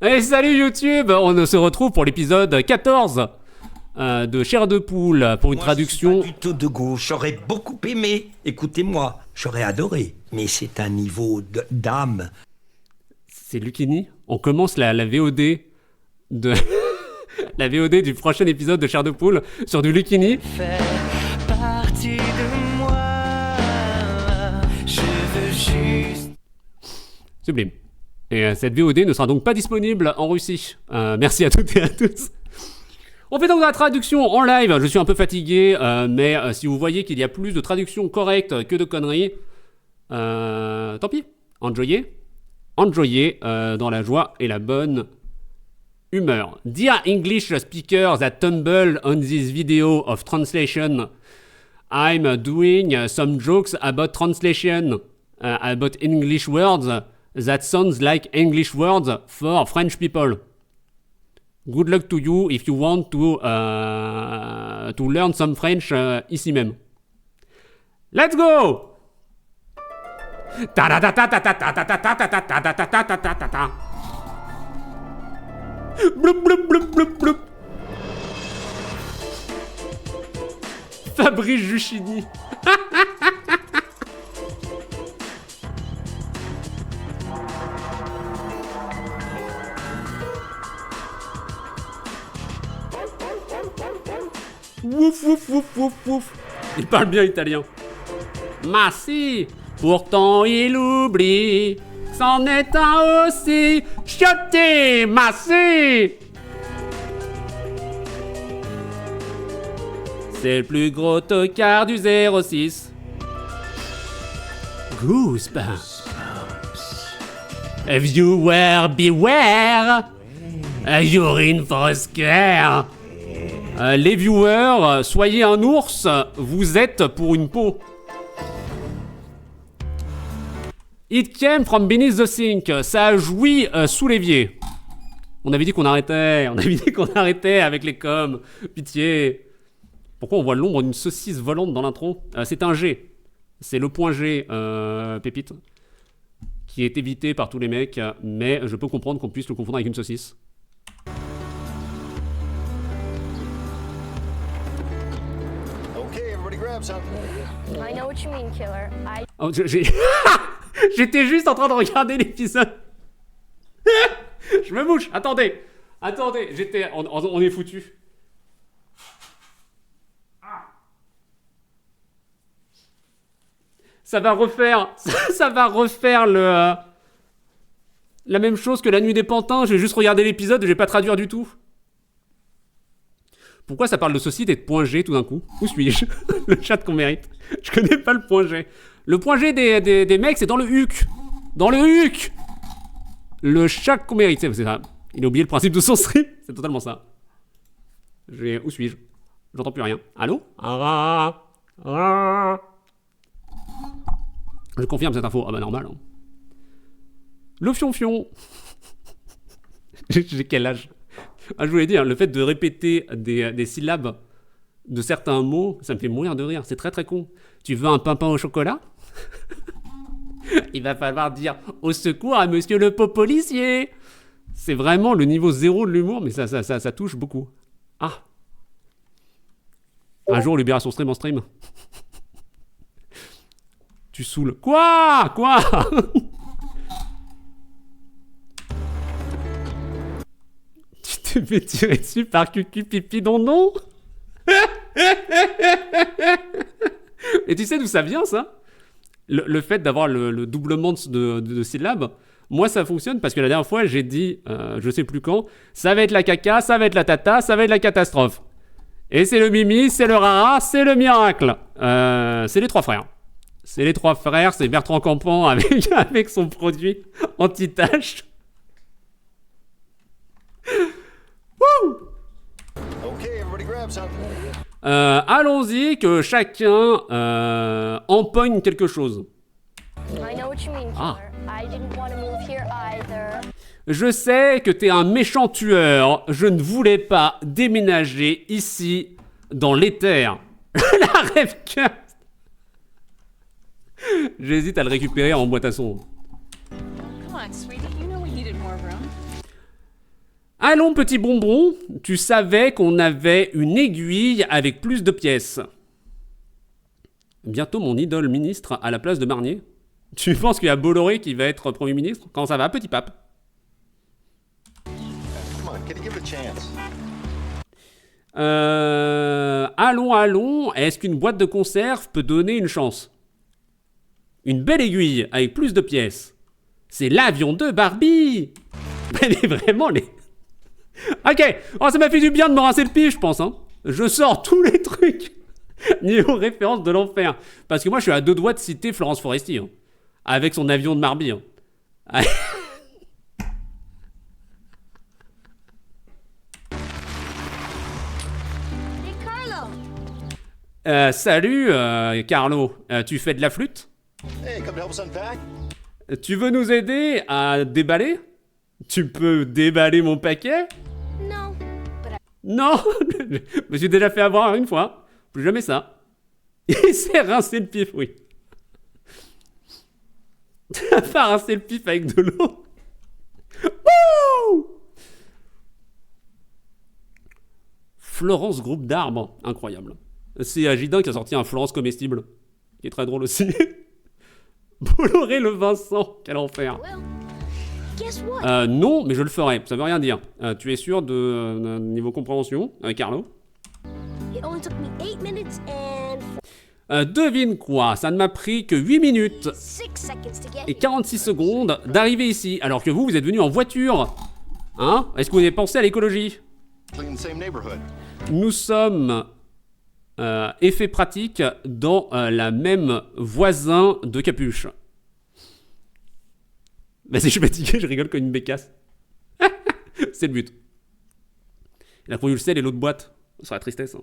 Et salut YouTube, on se retrouve pour l'épisode 14 de Chair de Poule pour une traduction. Je suis pas du tout de gauche, j'aurais beaucoup aimé. Écoutez-moi, j'aurais adoré, mais c'est un niveau d'âme. C'est Lucchini. On commence la VOD de la VOD du prochain épisode de Chair de Poule sur du Lucchini. Fais partie de moi, je veux juste. Sublime. Et cette VOD ne sera donc pas disponible en Russie. Merci à toutes et à tous. On fait donc la traduction en live. Je suis un peu fatigué, mais si vous voyez qu'il y a plus de traductions correctes que de conneries, tant pis. Enjoyez dans la joie et la bonne humeur. Dear English speakers that tumble on this video of translation, I'm doing some jokes about translation, about English words that sounds like English words for French people. Good luck to you if you want to learn some French ici même. Let's go! Bloup, bloup, bloup, bloup, bloup. Fabrice Juchini. Wouf, wouf, wouf, wouf, wouf. Il parle bien italien. Ma si, pourtant il oublie. C'en est un aussi. Chiotti, ma si. C'est le plus gros tocard du 06. Goosebumps. Viewer, beware. You're in for a scare. Les viewers, soyez un ours, vous êtes pour une peau. It came from beneath the sink, ça a joui sous l'évier. On avait dit qu'on arrêtait, avec les coms, pitié. Pourquoi on voit l'ombre d'une saucisse volante dans l'intro? C'est un G, c'est le point G, Pépite, qui est évité par tous les mecs, mais je peux comprendre qu'on puisse le confondre avec une saucisse. I know what you mean, killer. Oh, j'étais juste en train de regarder l'épisode. Je me mouche. Attendez. On est foutu. Ça va refaire la même chose que la nuit des pantins. Je vais juste regarder l'épisode, je vais pas traduire du tout. Pourquoi ça parle de saucisse et de point G tout d'un coup? Où suis-je? Le chat qu'on mérite. Je connais pas le point G. Le point G des mecs, c'est dans le HUC. Dans le HUC. Le chat qu'on mérite, c'est ça. Il a oublié le principe de son stream. C'est totalement ça. Où suis-je? J'entends plus rien. Allô? Je confirme cette info. Ah bah normal. Hein. Le fion-fion. J'ai quel âge? Ah, je voulais dire, le fait de répéter des syllabes de certains mots, ça me fait mourir de rire. C'est très très con. Tu veux un pain au chocolat? Il va falloir dire au secours à monsieur le policier. C'est vraiment le niveau zéro de l'humour, mais ça touche beaucoup. Ah. Un jour, Libération Stream en stream. Tu saoules. Quoi? Tu te fais tirer dessus par Cucu Pipi Dondon? Et tu sais d'où ça vient, ça? Le fait d'avoir le doublement de syllabes, moi ça fonctionne parce que la dernière fois j'ai dit, je sais plus quand, ça va être la caca, ça va être la tata, ça va être la catastrophe. Et c'est le mimi, c'est le rara, c'est le miracle. C'est les trois frères. C'est Bertrand Campan avec son produit anti-tache. Wouh! Allons-y, que chacun empoigne quelque chose. I know what you mean, killer. Ah. I didn't want to move here either. Je sais que t'es un méchant tueur. Je ne voulais pas déménager ici, dans l'éther. La rêve cast. J'hésite à le récupérer en boîte à son. Come on, sweetie, you know we needed more room. Allons, petit bonbon, tu savais qu'on avait une aiguille avec plus de pièces. Bientôt mon idole ministre à la place de Marnier. Tu penses qu'il y a Bolloré qui va être Premier ministre? Comment ça va, petit pape? Come on, can you give it a chance? Allons, est-ce qu'une boîte de conserve peut donner une chance? Une belle aiguille avec plus de pièces. C'est l'avion de Barbie. Mais vraiment, les... Ok, oh, ça m'a fait du bien de me rincer le pied, je pense. Hein. Je sors tous les trucs niveau référence de l'enfer. Parce que moi, je suis à 2 doigts de citer Florence Foresti. Hein, avec son avion de Barbie. Hein. Hey, Carlo. Salut, Carlo. Tu fais de la flûte? Hey, come to help us unpack? Tu veux nous aider à déballer? Tu peux déballer mon paquet? No, but I... Non, je me suis déjà fait avoir une fois. Plus jamais ça. Il s'est rincé le pif, oui. T'as pas rincé le pif avec de l'eau? Wouh! Florence Groupe d'arbres, incroyable. C'est Gidin qui a sorti un Florence comestible, qui est très drôle aussi. Bolloré le Vincent, quel enfer. will. Guess what? Non, mais je le ferai, ça veut rien dire. Tu es sûr de niveau compréhension, Carlo? It only took me 8 minutes and Devine quoi, ça ne m'a pris que 8 minutes 6 seconds to get et here. 46 secondes d'arriver ici, alors que vous êtes venu en voiture. Hein? Est-ce que vous avez pensé à l'écologie? In the same neighborhood. Nous sommes, effet pratique, dans la même voisin de capuche. Vas-y, je suis fatigué, je rigole comme une bécasse. C'est le but. Il a pris le sel et l'autre boîte. Ce sera la tristesse. Hein.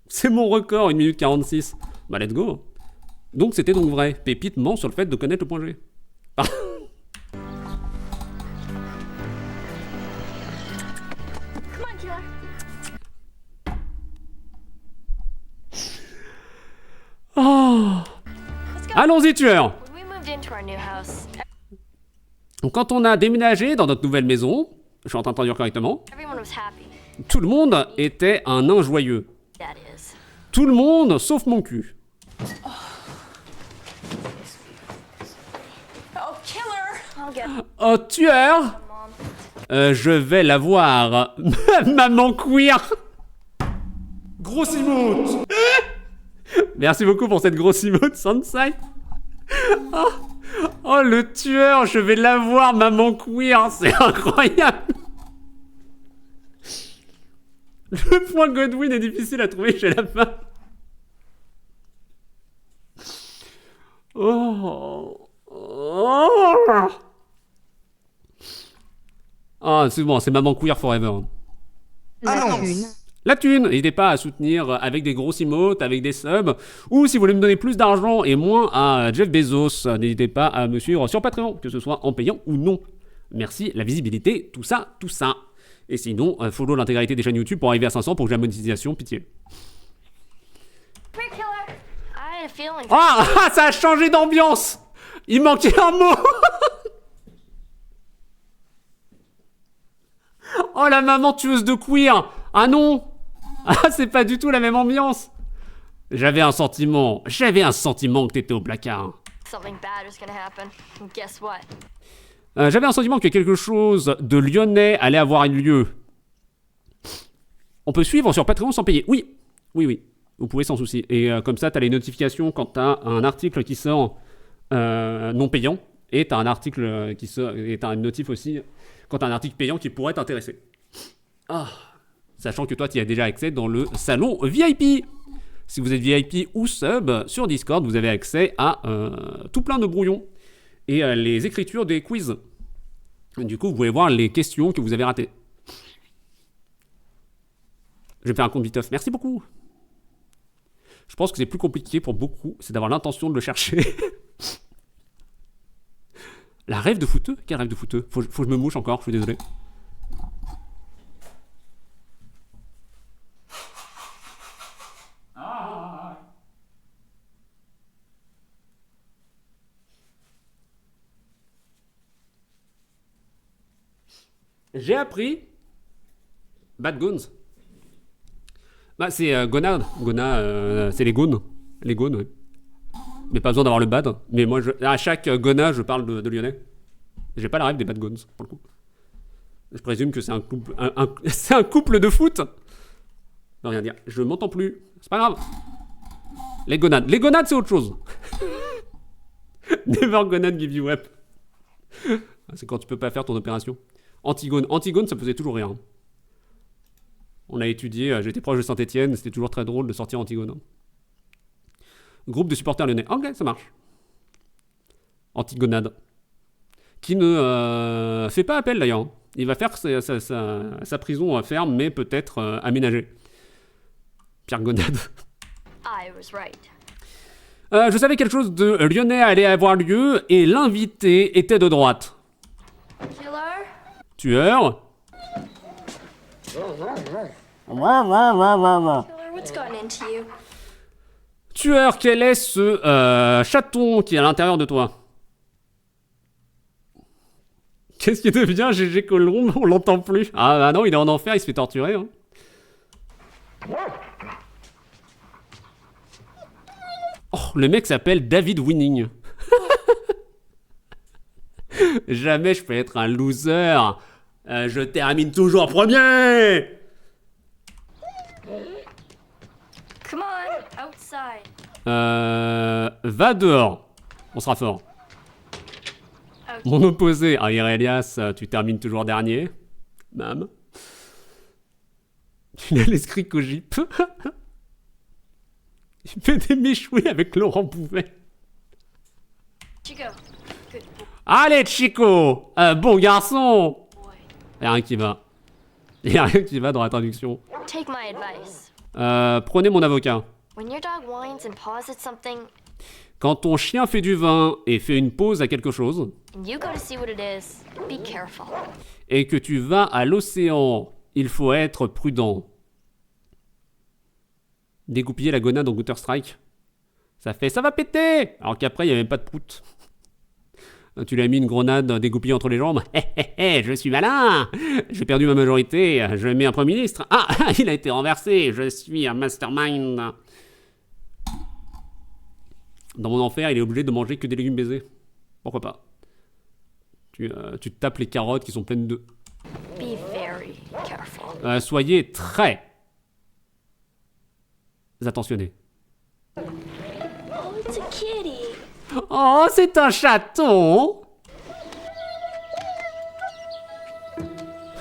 C'est mon record, 1 minute 46. Bah, let's go. Donc, c'était donc vrai. Pépite ment sur le fait de connaître le point G. Ah. Come on, killer. Let's go. Allons-y, tueur. When we moved into our new house, Donc, quand on a déménagé dans notre nouvelle maison, je suis en train de traduire correctement, everyone was happy. tout le monde était un nain joyeux. That is. Tout le monde, sauf mon cul. Oh, killer! I'll get Oh, tueur! Mom. Je vais la voir. Maman queer. Gros emote. Merci beaucoup pour cette grosse emote, Sansai. Oh. Oh, le tueur, je vais la voir, maman queer. C'est incroyable. Le point Godwin est difficile à trouver chez la femme. Oh. Oh. Ah, c'est bon, c'est maman queer forever. La thune, n'hésitez pas à soutenir avec des gros emotes, avec des subs, ou si vous voulez me donner plus d'argent et moins à Jeff Bezos, n'hésitez pas à me suivre sur Patreon, que ce soit en payant ou non. Merci, la visibilité, tout ça, tout ça. Et sinon, follow l'intégralité des chaînes YouTube pour arriver à 500 pour que j'ai la monétisation, pitié. Come here, killer. I had a feeling. Ah, ça a changé d'ambiance. Il manquait un mot. Oh, la maman tueuse de queer. Ah non. Ah, c'est pas du tout la même ambiance. J'avais un sentiment que t'étais au placard. Something bad was gonna happen. And guess what? J'avais un sentiment que quelque chose de lyonnais allait avoir lieu. On peut suivre sur Patreon sans payer. Oui. Vous pouvez sans souci. Et comme ça, t'as les notifications quand t'as un article qui sort non payant. Et t'as un article qui sort. Et t'as une notif aussi quand t'as un article payant qui pourrait t'intéresser. Ah. Sachant que toi, tu y as déjà accès dans le salon VIP. Si vous êtes VIP ou sub, sur Discord, vous avez accès à tout plein de brouillons. Et les écritures des quiz. Du coup, vous pouvez voir les questions que vous avez ratées. Je vais faire un compte viteuf. Merci beaucoup. Je pense que c'est plus compliqué pour beaucoup, c'est d'avoir l'intention de le chercher. La rêve de fouteux? Quel rêve de fouteux? Faut que je me mouche encore, je suis désolé. J'ai appris Bad Gones. Bah, c'est gonade. C'est les gones. Les gones, oui. Mais pas besoin d'avoir le bad. Mais moi, à chaque gona, je parle de lyonnais. J'ai pas la rêve des Bad Gones, pour le coup. Je présume que c'est un couple, c'est un couple de foot. Non, rien dire. Je m'entends plus. C'est pas grave. Les gonades. Les gonades, c'est autre chose. Never gonade give you up. C'est quand tu peux pas faire ton opération. Antigone. Antigone, ça me faisait toujours rire. On l'a étudié. J'étais proche de Saint-Etienne. C'était toujours très drôle de sortir Antigone. Groupe de supporters lyonnais. Ok, ça marche. Antigonade. Qui ne fait pas appel d'ailleurs. Il va faire sa prison ferme, mais peut-être aménagée. Pierre Gonade. I was right. Je savais quelque chose de lyonnais allait avoir lieu, et l'invité était de droite. Killer? Tueur. Killer, what's gotten into you? Tueur, quel est ce chaton qui est à l'intérieur de toi? Qu'est-ce qui devient GG Colombe? On l'entend plus. Ah bah non, il est en enfer, il se fait torturer. Hein. Oh, le mec s'appelle David Winning. Jamais je peux être un loser. Je termine toujours premier. Come on, outside. Va dehors. On sera fort. Okay. Mon opposé, Elias, tu termines toujours dernier. Bam. Il a l'esprit Kojip. Il fait des méchouis avec Laurent Bouvet. Chico, good Allez, Chico, bon garçon. boy. Y'a rien qui va. Y'a rien qui va dans la traduction. Take my advice. Prenez mon avocat. When your dog whines and paws at something, Quand ton chien fait du vin et fait une pause à quelque chose, and you go to see what it is, be careful. et que tu vas à l'océan, il faut être prudent. Dégoupiller la gonade dans Counter-Strike. Ça fait ça va péter. Alors qu'après il n'y avait pas de prout. Tu lui as mis une grenade dégoupillée entre les jambes. Hé hé hé, je suis malin. J'ai perdu ma majorité. Je mets un Premier ministre. Ah, il a été renversé. Je suis un mastermind. Dans mon enfer, il est obligé de manger que des légumes baisés. Pourquoi pas? Tu tapes les carottes qui sont pleines de... Be very careful. Soyez très attentionnés. Oh, it's a kitty. Oh, c'est un chaton.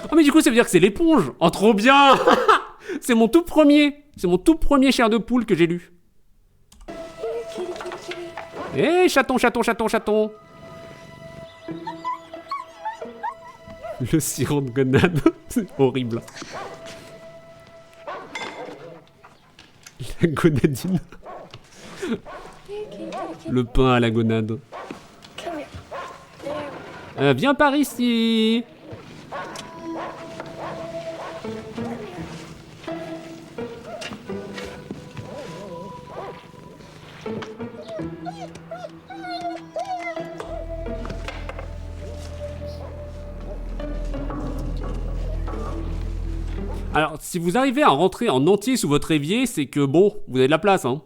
Oh, mais du coup, ça veut dire que c'est l'éponge. Oh, trop bien. C'est mon tout premier. C'est mon tout premier chair de poule que j'ai lu. Eh, chaton, chaton, chaton, chaton. Le sirop de gonade. C'est horrible. La gonadine. Le pain à la gonade. Come here. Viens par ici. Alors, si vous arrivez à rentrer en entier sous votre évier, c'est que bon, vous avez de la place, hein.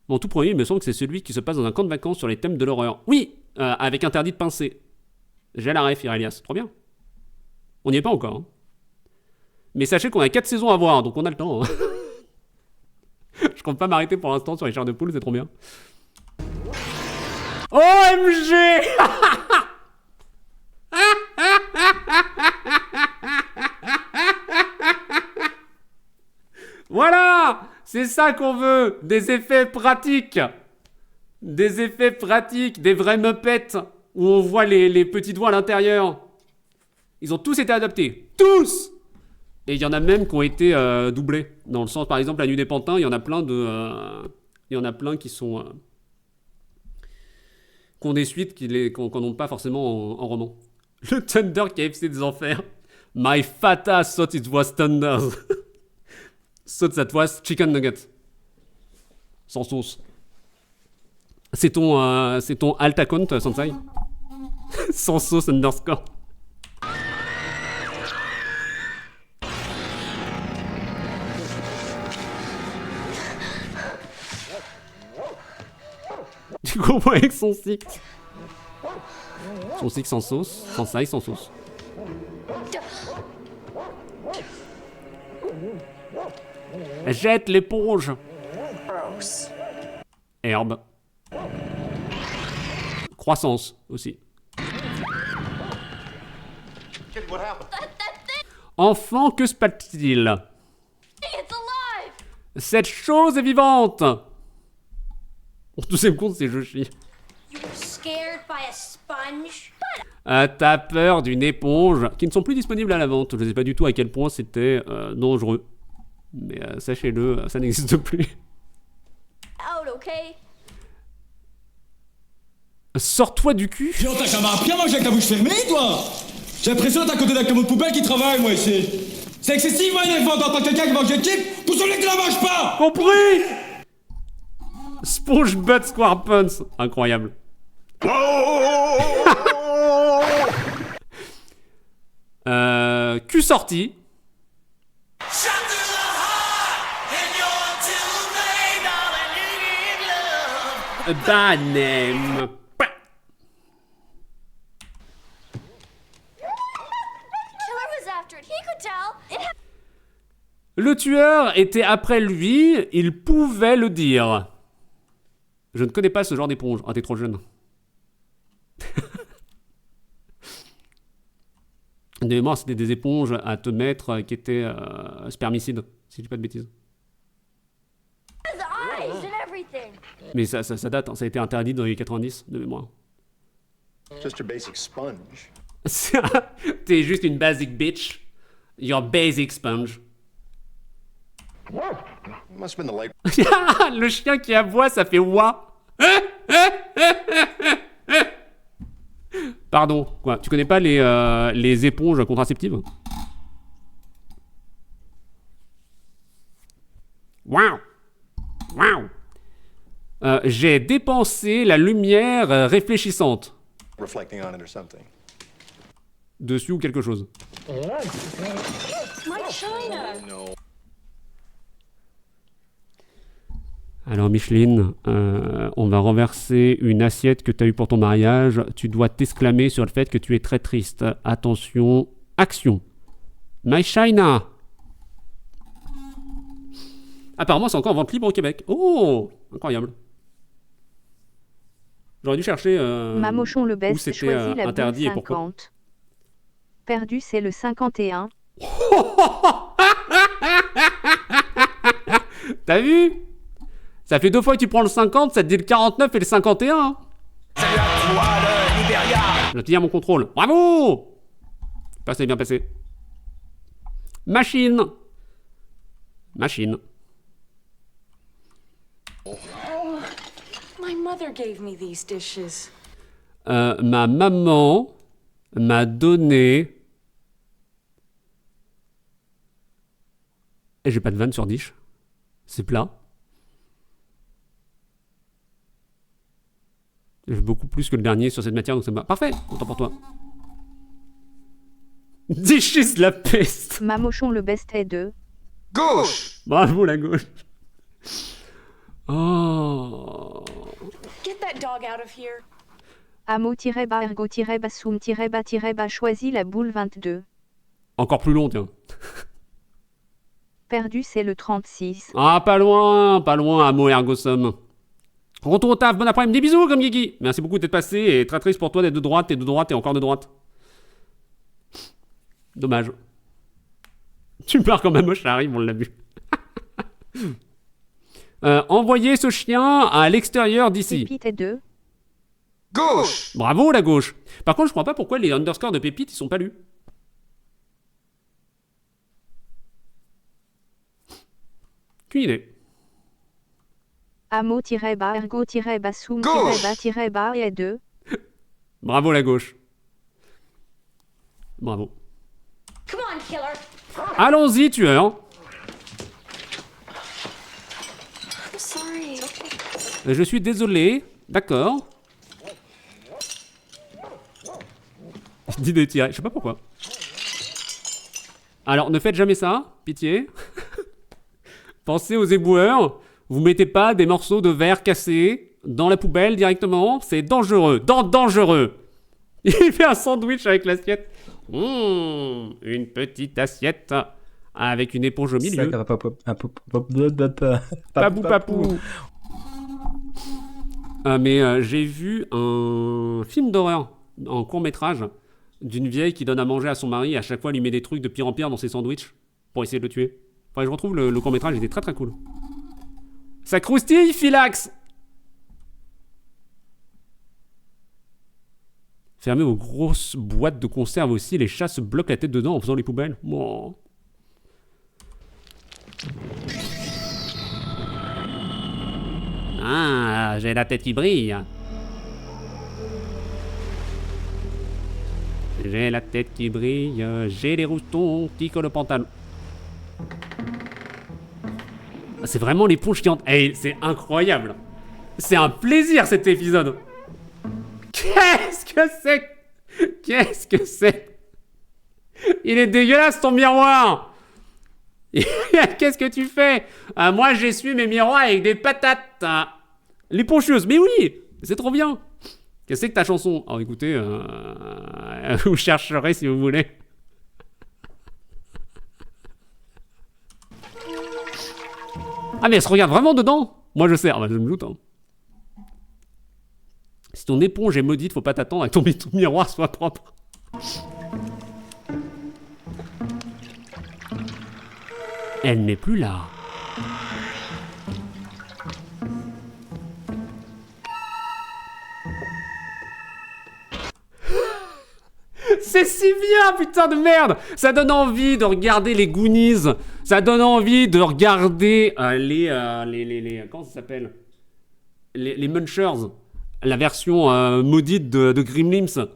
Mon tout premier, il me semble que c'est celui qui se passe dans un camp de vacances sur les thèmes de l'horreur. Oui, avec interdit de pincer. J'ai la ref, Elias. Trop bien. On n'y est pas encore. Hein. Mais sachez qu'on a 4 saisons à voir, donc on a le temps. Hein. Je compte pas m'arrêter pour l'instant sur les chairs de poule, c'est trop bien. OMG. Voilà. C'est ça qu'on veut. Des effets pratiques. Des effets pratiques, des vrais Muppets où on voit les petits doigts à l'intérieur. Ils ont tous été adaptés. Tous. Et il y en a même qui ont été doublés. Dans le sens, par exemple, La Nuit des Pantins, il y en a plein qui sont... qui ont des suites qu'on n'ont pas forcément en roman. Le Thunder KFC des enfers. My fat ass thought it was Thunders. Thought that was chicken nugget. Sans sauce. C'est ton alt account, Sansai. Sans sauce underscore. Tu comprends avec son six. Son six sans sauce, sans saille, sans sauce. Jette l'éponge. Herbe. Croissance aussi. Kid, what happened? Enfant, que se passe-t-il? It's alive! Cette chose est vivante. En deuxième compte, c'est Joshi. You were scared by a sponge? T'as peur d'une éponge qui ne sont plus disponibles à la vente. Je ne sais pas du tout à quel point c'était dangereux. Mais sachez-le, ça n'existe plus. Out, okay? Sors-toi du cul. Sinon, t'as jamais appris à manger avec la bouche fermée, toi? J'ai l'impression d'être à côté d'un camion de poubelle qui travaille, moi, ici. C'est excessivement énervant d'entendre quelqu'un qui mange des chips pour celui qui la mange pas! Compris. Sponge Butt Squarepants. Incroyable. Cul sorti. Bad name. Killer was after it. He could tell. Le tueur était après lui, il pouvait le dire. Je ne connais pas ce genre d'éponge. Ah, t'es trop jeune. De mémoire, c'était des éponges à te mettre qui étaient spermicides, si je dis pas de bêtises. His eyes and everything. Mais ça date, hein, ça a été interdit dans les 90, de mémoire. Just your basic sponge. T'es juste une basic bitch. Your basic sponge. Must have been the light. Le chien qui aboie, ça fait wa. Pardon, quoi, tu connais pas les éponges contraceptives? Waouh. Waouh. J'ai dépensé la lumière réfléchissante. Reflecting on it or something. Dessus ou quelque chose. My China. Alors Micheline, on va renverser une assiette que tu as eue pour ton mariage. Tu dois t'exclamer sur le fait que tu es très triste. Attention, action. My China. Apparemment, c'est encore en vente libre au Québec. Oh, incroyable. J'aurais dû chercher Mamochon le où best c'était choisit la interdit boule et pourquoi. 50. Perdu c'est le 51. T'as vu? Ça fait 2 fois que tu prends le 50, ça te dit le 49 et le 51. Salut à toi, le Libéria. Je vais tenir mon contrôle. Bravo! Ça s'est bien passé. Machine. Machine. My mother gave me these dishes. Ma maman m'a donné... Et j'ai pas de vanne sur dish. C'est plat. J'ai beaucoup plus que le dernier sur cette matière, donc c'est pas... Parfait, content pour toi. Dishes la peste. Mamochon le best est 2. Gauche! Bravo la gauche. Oh. Get that dog out of here. Amo-bas ergo-bas soum-bas choisit la boule 22. Encore plus long, tiens. Perdu c'est le 36. Ah, pas loin, amo ergo sum. Retour au taf, bon après-midi, des bisous comme Guigui. Merci beaucoup d'être passé et très triste pour toi d'être de droite et encore de droite. Dommage. Tu meurs comme un moche arrive, on l'a vu. Envoyez ce chien à l'extérieur d'ici. Pépite est 2. Gauche! Bravo la gauche. Par contre, je comprends pas pourquoi les underscores de Pépite ils sont pas lus. Qu'une idée. Amo-bas ergo-bas soum-bas est 2. Bravo la gauche. Bravo. Come on, killer. Allons-y, tueur. I'm sorry. Je suis désolé. D'accord. Dit de tirer. Je sais pas pourquoi. Alors, ne faites jamais ça. Pitié. Pensez aux éboueurs. Vous mettez pas des morceaux de verre cassés dans la poubelle directement. C'est dangereux. Dangereux. Il fait un sandwich avec l'assiette. Une petite assiette avec une éponge au milieu. Papou. Mais j'ai vu un film d'horreur en court-métrage d'une vieille qui donne à manger à son mari et à chaque fois lui met des trucs de pire en pire dans ses sandwichs pour essayer de le tuer. Enfin, je retrouve le court-métrage, il était très très cool. Ça croustille, Philax! Fermez vos grosses boîtes de conserve aussi, les chats se bloquent la tête dedans en faisant les poubelles. Oh. Ah, j'ai la tête qui brille. J'ai la tête qui brille, j'ai les roustons qui collent au pantalon. C'est vraiment l'éponge qui entre. Hey, c'est incroyable. C'est un plaisir cet épisode. Qu'est-ce que c'est? Qu'est-ce que c'est? Il est dégueulasse ton miroir. Qu'est-ce que tu fais? Moi j'essuie mes miroirs avec des patates. L'époncheuse, mais oui, c'est trop bien. Qu'est-ce que c'est que ta chanson? Alors écoutez, vous chercherez si vous voulez. Ah mais elle se regarde vraiment dedans? Moi je sais, ah bah je me doute. Hein. Si ton éponge est maudite, faut pas t'attendre à que ton miroir soit propre. Elle n'est plus là. C'est si bien, putain de merde! Ça donne envie de regarder les Goonies. Ça donne envie de regarder les comment ça s'appelle? Les Munchers. La version maudite de Gremlins.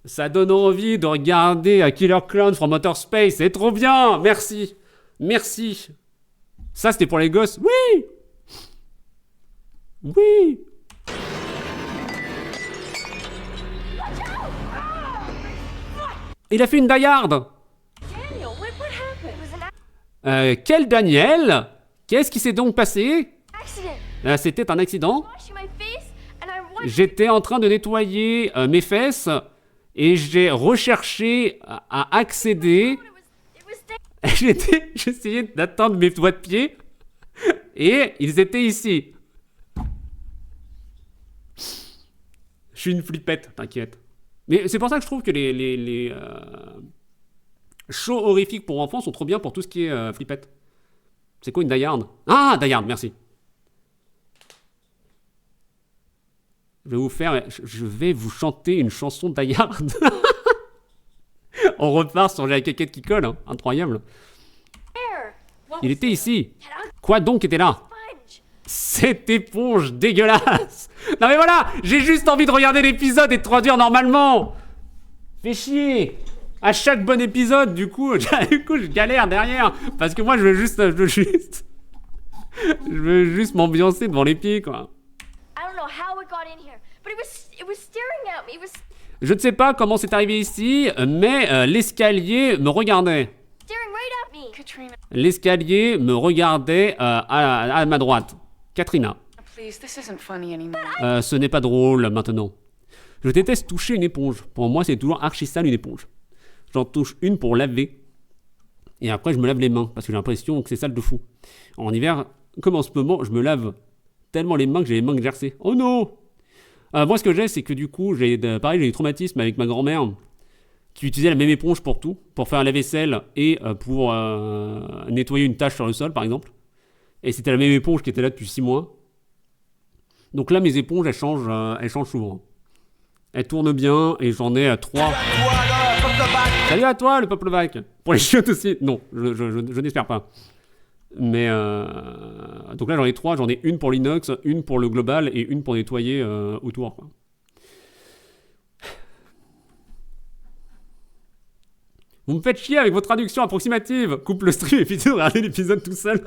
Ça donne envie de regarder Killer Clown from Outer Space. C'est trop bien! Merci. Merci. Ça, c'était pour les gosses. Oui! Oui! Il a fait une die-hard. Daniel, what happened? It was an Quel Daniel? Qu'est-ce qui s'est donc passé? accident. C'était un accident. Washing my face, and I watched. J'étais en train de nettoyer mes fesses et j'ai recherché à accéder. It was J'essayais d'atteindre mes doigts de pied et ils étaient ici. Je suis une flippette, t'inquiète. Mais c'est pour ça que je trouve que les shows horrifiques pour enfants sont trop bien pour tout ce qui est flippette. C'est quoi une die-hard? Ah, die-hard, merci. Je vais vous chanter une chanson die-hard. On repart sur la caquette qui colle, hein. Incroyable. there. What Il was était there? ici. An Quoi donc était là? sponge. Cette éponge dégueulasse. Non mais voilà, j'ai juste envie de regarder l'épisode et de traduire normalement. Fais chier. À chaque bon épisode, du coup, je galère derrière. Parce que moi, je veux juste m'ambiancer devant les pieds, quoi. I don't know how it got in here, but it was staring at me. It was Je ne sais pas comment c'est arrivé ici, mais l'escalier me regardait. staring right at me. Katrina, L'escalier me regardait à ma droite. Katrina. please, this isn't funny anymore. Ce n'est pas drôle maintenant. Je déteste toucher une éponge. Pour moi, c'est toujours archi sale une éponge. J'en touche une pour laver. Et après, je me lave les mains parce que j'ai l'impression que c'est sale de fou. En hiver, comme en ce moment, je me lave tellement les mains que j'ai les mains gercées. Oh non! Moi, ce que j'ai, c'est que du coup, j'ai des traumatismes avec ma grand-mère qui utilisait la même éponge pour tout, pour faire la vaisselle et pour nettoyer une tache sur le sol, par exemple. Et c'était la même éponge qui était là depuis 6 mois. Donc là, mes éponges, elles changent souvent. Elles tournent bien et j'en ai 3. Salut à toi, le peuple vac. Pour les chiottes aussi. Non, je n'espère pas. Mais donc là, j'en ai 3. J'en ai une pour l'inox, une pour le global et une pour nettoyer autour, quoi. Vous me faites chier avec vos traductions approximatives. Coupe le stream et puis regardez l'épisode tout seul.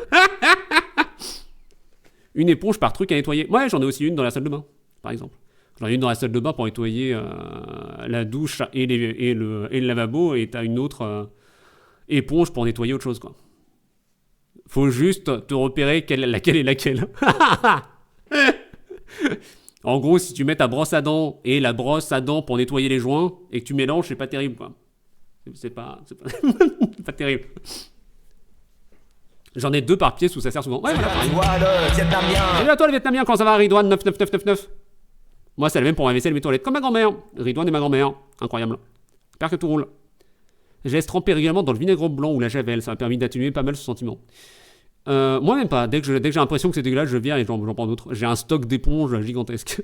Une éponge par truc à nettoyer. Ouais, j'en ai aussi une dans la salle de bain, par exemple. J'en ai une dans la salle de bain pour nettoyer la douche et le lavabo, et t'as une autre éponge pour nettoyer autre chose, quoi. Faut juste te repérer laquelle est laquelle. En gros, si tu mets ta brosse à dents et la brosse à dents pour nettoyer les joints et que tu mélanges, c'est pas terrible, quoi. C'est pas... c'est pas terrible. J'en ai 2 par pièce où ça sert souvent. Ouais, voilà, pareil. Salut à toi, le Vietnamien, comment ça va, Ridwan 99999. Moi, c'est la même pour ma vaisselle et mes toilettes, comme ma grand-mère. Ridwan et ma grand-mère. Incroyable. J'espère que tout roule. Je laisse tremper régulièrement dans le vinaigre blanc ou la javel. Ça m'a permis d'atténuer pas mal ce sentiment. Moi, même pas. Dès que j'ai l'impression que c'est dégueulasse, je vire et j'en prends d'autres. J'ai un stock d'éponges gigantesque.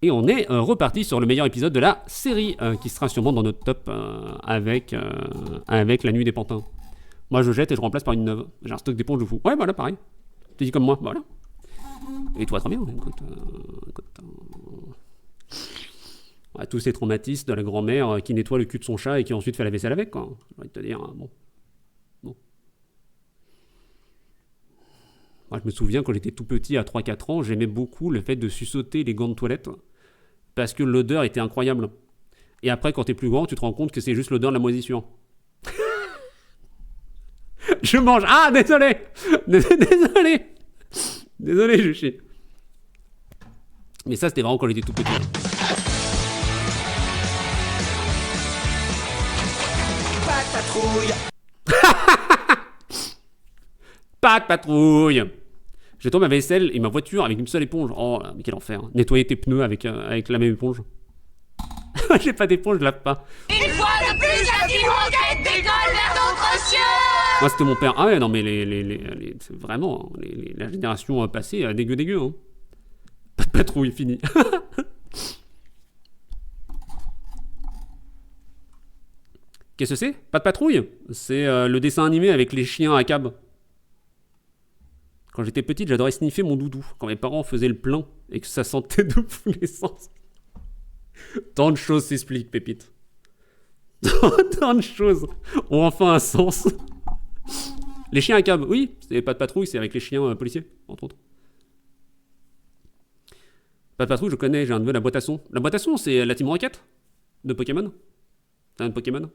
Et on est reparti sur le meilleur épisode de la série, qui sera sûrement dans notre top avec La Nuit des Pantins. Moi, je jette et je remplace par une neuve. J'ai un stock d'éponges de fou. Ouais, voilà, pareil. Tu dis comme moi, voilà. Et toi, très bien. Ouais, tous ces traumatismes de la grand-mère qui nettoie le cul de son chat et qui ensuite fait la vaisselle avec, quoi. J'ai envie de te dire, bon. Moi, je me souviens, quand j'étais tout petit, à 3-4 ans, j'aimais beaucoup le fait de suçoter les gants de toilette parce que l'odeur était incroyable. Et après, quand t'es plus grand, tu te rends compte que c'est juste l'odeur de la moisissure. Je mange... Ah, désolé. Désolé, je chie. Mais ça, c'était vraiment quand j'étais tout petit. Pas de patrouille. Pas de patrouille. Je nettoie ma vaisselle et ma voiture avec une seule éponge. Oh, mais quel enfer. Nettoyer tes pneus avec la même éponge. J'ai pas d'éponge, je lave pas. Une fois de plus, la Team Rocket décolle vers d'autres cieux. Moi, c'était mon père. Ah ouais, non, mais c'est vraiment, la génération passée, dégueu, hein. Pas de patrouille, fini. Qu'est-ce que c'est? Pas de patrouille? C'est le dessin animé avec les chiens à cab. Quand j'étais petite, j'adorais sniffer mon doudou. Quand mes parents faisaient le plein et que ça sentait de tous les sens. Tant de choses s'expliquent, Pépite. Tant de choses ont enfin un sens. Les chiens à cab, oui, c'est pas de patrouille, c'est avec les chiens policiers, entre autres. Pas de patrouille, je connais, j'ai un neveu, la boîte à son. La boîte à son, c'est la Team Rocket de Pokémon. C'est un Pokémon.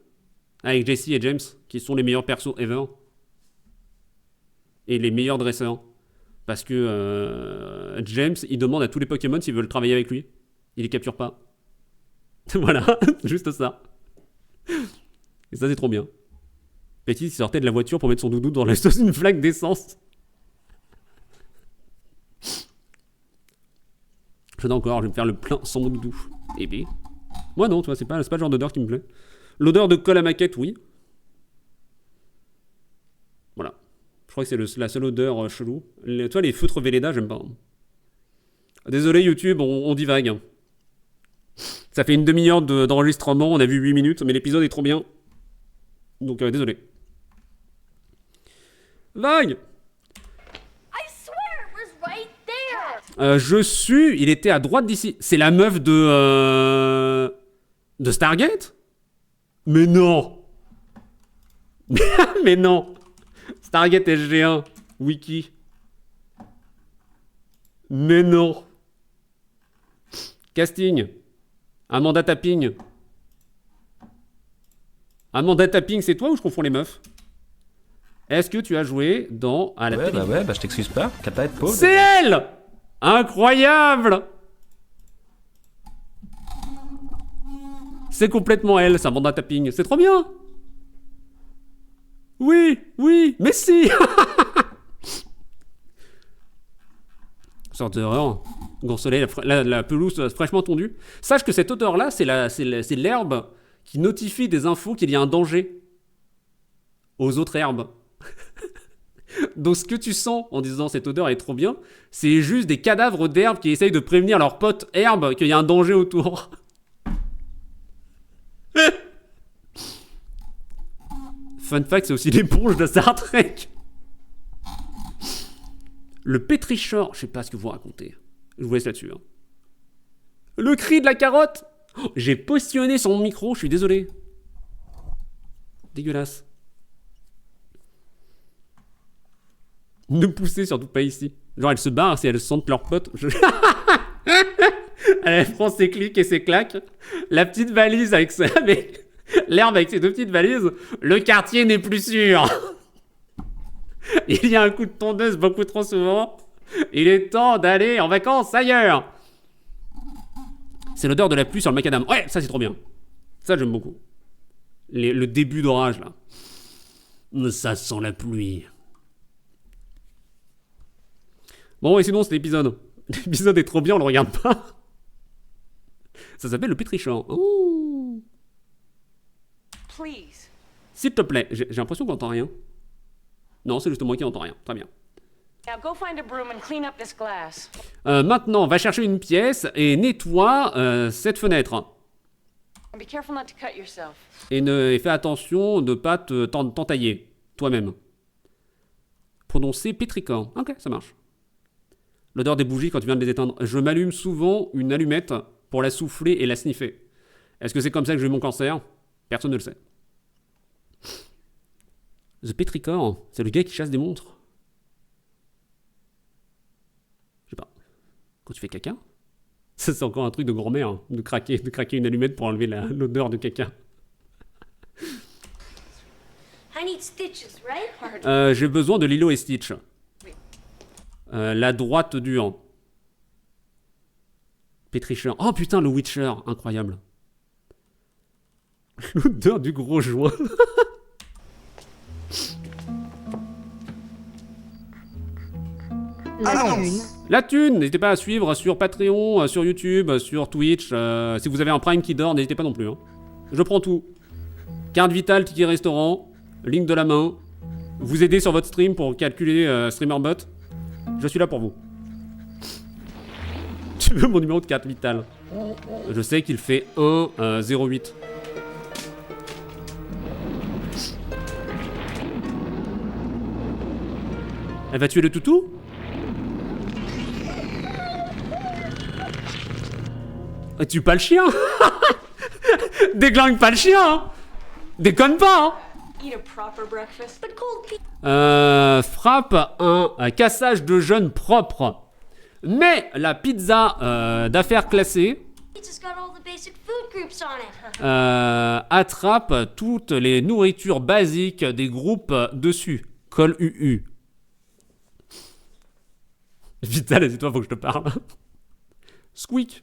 Avec Jessie et James, qui sont les meilleurs persos ever. Et les meilleurs dresseurs. Parce que James, il demande à tous les Pokémon s'ils veulent travailler avec lui. Il les capture pas. Voilà, juste ça. Et ça, c'est trop bien. Petit, il sortait de la voiture pour mettre son doudou dans une flaque d'essence. Je sais encore, je vais me faire le plein sans mon doudou. Et bien, moi non, tu vois, c'est pas le genre d'odeur qui me plaît. L'odeur de colle à maquette, oui. Voilà. Je crois que c'est la seule odeur chelou. Toi, les feutres Velleda, j'aime pas. Désolé, YouTube, on divague. Ça fait une demi-heure d'enregistrement, on a vu 8 minutes, mais l'épisode est trop bien. Donc, désolé. Vague! I swear it was right there. Il était à droite d'ici. C'est la meuf de Stargate? Mais non! Mais non! Stargate SG1, Wiki. Mais non! Casting. Amanda Tapping. Amanda Tapping, c'est toi ou je confonds les meufs? Est-ce que tu as joué dans... à la télé? Ouais, je t'excuse pas, qu'à pas être pauvre. C'est elle! Incroyable! C'est complètement elle, c'est Amanda Tapping. C'est trop bien! Oui, mais si! Sorte d'horreur. Gros soleil, la pelouse fraîchement tondue. Sache que cette odeur-là, c'est l'herbe qui notifie des infos qu'il y a un danger aux autres herbes. Donc ce que tu sens en disant cette odeur est trop bien, c'est juste des cadavres d'herbes qui essayent de prévenir leurs potes herbes qu'il y a un danger autour. Fun fact, c'est aussi l'éponge de Star Trek. Le pétricheur, je sais pas ce que vous racontez. Je vous laisse là-dessus. Hein. Le cri de la carotte. Oh, j'ai positionné son micro, je suis désolé. Dégueulasse. Ne poussez surtout pas ici. Genre, elles se barrent si elles sentent leurs potes. Elle prend ses clics et ses claques. La petite valise avec l'herbe avec ses 2 petites valises. Le quartier n'est plus sûr. Il y a un coup de tondeuse beaucoup trop souvent. Il est temps d'aller en vacances ailleurs. C'est l'odeur de la pluie sur le macadam. Ouais, ça c'est trop bien. Ça j'aime beaucoup. Le début d'orage là. Ça sent la pluie. Bon, et sinon cet épisode. L'épisode est trop bien, on le regarde pas. Ça s'appelle le pétrichant. Ouh. Please. S'il te plaît, j'ai l'impression qu'on entend rien. Non, c'est juste moi qui n'entends rien. Très bien. Now go find a broom and clean up this glass. Maintenant, va chercher une pièce et nettoie cette fenêtre. And be careful not to cut yourself. Et fais attention de ne pas t'entailler toi-même. Prononcer pétrichant. Ok, ça marche. L'odeur des bougies quand tu viens de les éteindre. Je m'allume souvent une allumette pour la souffler et la sniffer. Est-ce que c'est comme ça que j'ai eu mon cancer? Personne ne le sait. The Petrichor, c'est le gars qui chasse des monstres. Je sais pas. Quand tu fais caca? Ça, c'est encore un truc de grand-mère, hein, de craquer une allumette pour enlever l'odeur de caca. I need stitches, right? J'ai besoin de Lilo et Stitch. La droite dure. Pétricheur. Oh putain, le Witcher, incroyable. L'odeur du gros joint. La thune. La thune, n'hésitez pas à suivre sur Patreon, sur YouTube, sur Twitch. Si vous avez un Prime qui dort, n'hésitez pas non plus. Hein. Je prends tout. Carte vitale, ticket restaurant, ligne de la main. Vous aider sur votre stream pour calculer StreamerBot. Je suis là pour vous. Tu veux mon numéro de carte vitale? Je sais qu'il fait 1,08. Elle va tuer le toutou? Elle tue pas le chien. Déglingue pas le chien hein. Déconne pas hein. Eat a proper breakfast. But cold pizza. Frappe un cassage de jeunes propre. Mais la pizza d'affaires classée Pizza's got all the basic food groups on it. attrape toutes les nourritures basiques des groupes dessus. Col UU. Vital, c'est toi, faut que je te parle. Squeak.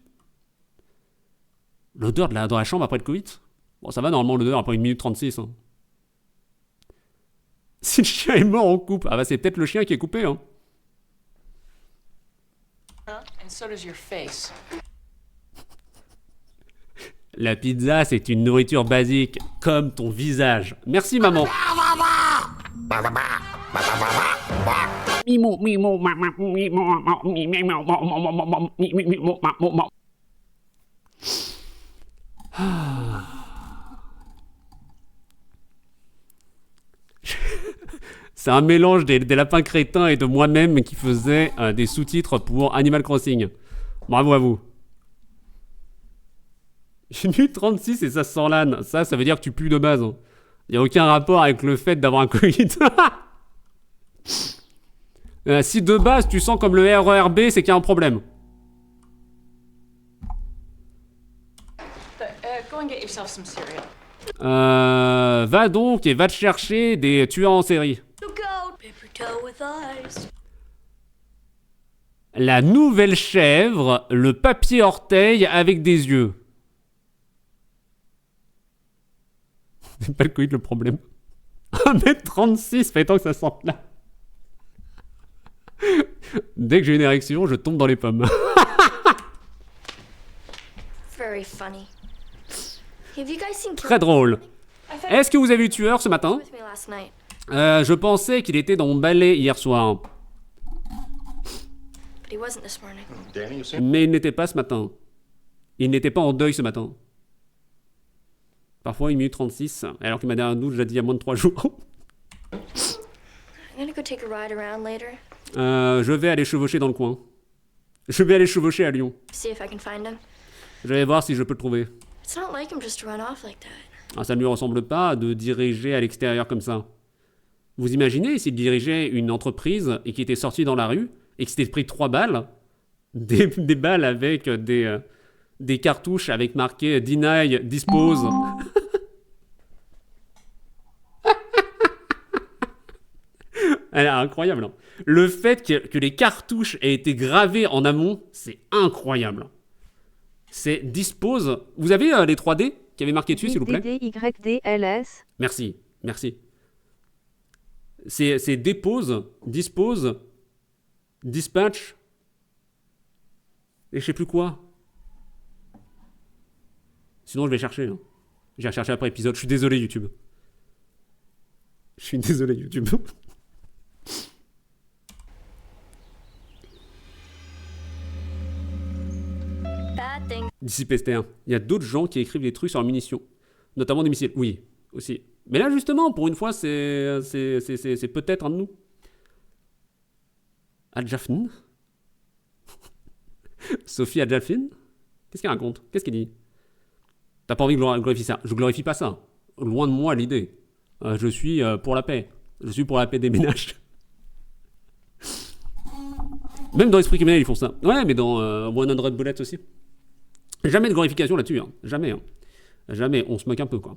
L'odeur dans la chambre après le Covid? Bon, ça va normalement l'odeur après 1 minute 36. Hein. Si le chien est mort, on coupe. Ah bah c'est peut-être le chien qui est coupé. Hein. And so does your face. La pizza, c'est une nourriture basique, comme ton visage. Merci maman. C'est un mélange des lapins crétins et de moi-même qui faisait des sous-titres pour Animal Crossing. Bravo à vous. 1 minute 36 et ça sent l'âne. Ça veut dire que tu pues de base. Il n'y a aucun rapport avec le fait d'avoir un Covid. Si de base tu sens comme le RERB, c'est qu'il y a un problème. Go and get yourself some cereal. Va donc et va te chercher des tueurs en série. Look out. Paper toe with eyes. La nouvelle chèvre, le papier orteil avec des yeux. C'est pas le Covid le problème. 1m36, fait tant que ça sente là. Dès que j'ai une érection, je tombe dans les pommes. Very funny. Have you guys seen Très drôle. Est-ce que vous avez vu Tueur ce matin? with me last night? Je pensais qu'il était dans mon balai hier soir. But he wasn't this morning. Danny, you see? Mais il n'était pas ce matin. Il n'était pas en deuil ce matin. Parfois 1 minute 36, alors que ma dernière douche, j'ai dit il y a moins de 3 jours. I'm gonna go take a ride around later. Je vais aller chevaucher dans le coin. Je vais aller chevaucher à Lyon. See if I can find him. Je vais voir si je peux le trouver. It's not like him just to run off like that. Ah, ça ne lui ressemble pas de diriger à l'extérieur comme ça. Vous imaginez s'il dirigeait une entreprise et qu'il était sorti dans la rue et qu'il s'était pris 3 balles, des balles avec des cartouches avec marqué Deny, Dispose. Elle est incroyable. Hein. Le fait que les cartouches aient été gravées en amont, c'est incroyable. C'est dispose. Vous avez les 3D qui avaient marqué dessus, s'il vous plaît? DDYDLS. Merci, merci. C'est dépose, dispose, dispatch, et je sais plus quoi. Sinon, je vais chercher. Hein. Je vais chercher après épisode. Je suis désolé, YouTube. Je suis désolé, YouTube. Bad thing. D'ici PST1. Il y a d'autres gens qui écrivent des trucs sur leurs munitions. Notamment des missiles. Oui, aussi. Mais là, justement, pour une fois, c'est peut-être un de nous. Adjafn. Sophie Adjafin. Qu'est-ce qu'elle raconte? Qu'est-ce qu'elle dit? T'as pas envie de glorifier ça? Je glorifie pas ça. Loin de moi l'idée. Je suis pour la paix. Je suis pour la paix des ménages. Même dans Esprit criminel, ils font ça. Ouais, mais dans 100 Bullets aussi. Jamais de glorification là-dessus. Hein. Jamais. Hein. Jamais. On se moque un peu, quoi.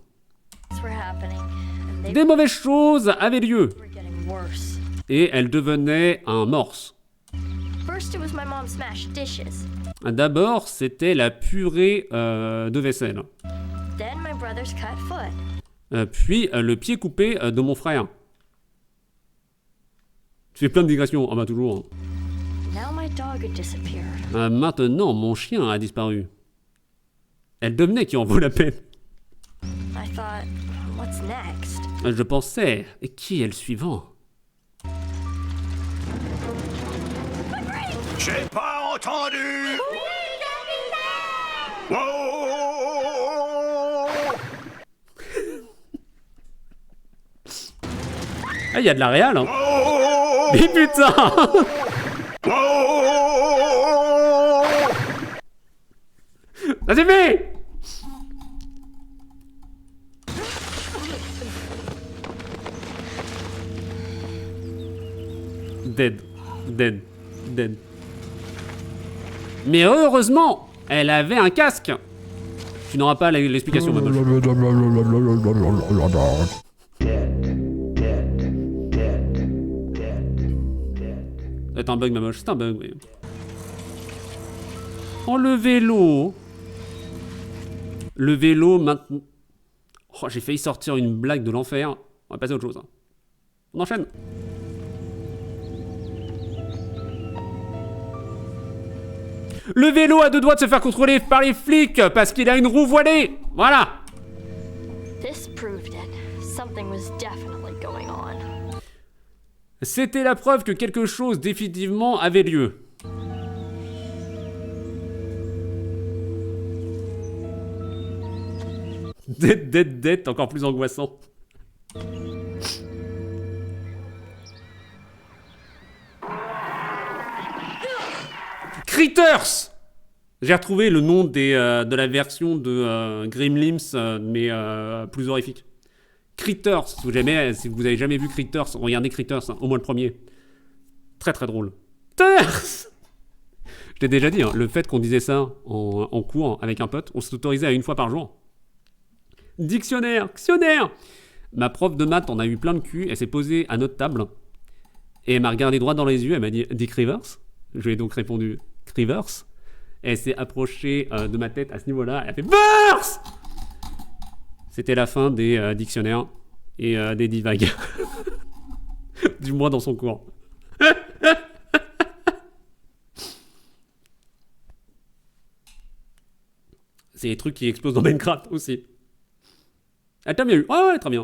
Were happening. And they Des mauvaises choses avaient lieu. were getting worse. Et elles devenaient un morse. First, it was my mom smashed dishes. D'abord, c'était la purée de vaisselle. Then my brother's cut foot. Puis le pied coupé de mon frère. Tu fais plein de digressions. Ah bah toujours. Now my dog had disappeared. Maintenant, mon chien a disparu. Elle devenait qui en vaut la peine. I thought, what's next? Je pensais, qui est le suivant? J'ai pas entendu. Ah, il y a de la réal, hein. Mais putain. Ça c'est fait. Dead. Dead. Dead. Mais heureusement, elle avait un casque. Tu n'auras pas l'explication, ma moche. C'est un bug, ma moche. C'est un bug, oui. Oh, le vélo. Le vélo, maintenant... Oh, j'ai failli sortir une blague de l'enfer. On va passer à autre chose. Hein. On enchaîne. Le vélo a deux doigts de se faire contrôler par les flics parce qu'il a une roue voilée. Voilà. This proved it. Something was definitely going on. C'était la preuve que quelque chose définitivement avait lieu. Dead, encore plus angoissant. Critters! J'ai retrouvé le nom de la version de Gremlins, mais plus horrifique. Critters, si vous avez jamais vu Critters, regardez Critters, hein, au moins le premier. Très très drôle. Critters! Je t'ai déjà dit, hein, le fait qu'on disait ça en cours avec un pote, on s'autorisait à une fois par jour. Dictionnaire! Ma prof de maths en a eu plein le cul, elle s'est posée à notre table, et elle m'a regardé droit dans les yeux, elle m'a dit « Dick Rivers ?» Je lui ai donc répondu « Rivers ?» Elle s'est approchée de ma tête à ce niveau-là, elle a fait « Verse !» C'était la fin des dictionnaires et des divagues. Du moins dans son cours. C'est des trucs qui explosent dans Minecraft aussi. Ah, t'as bien eu. Oh, ouais, très bien.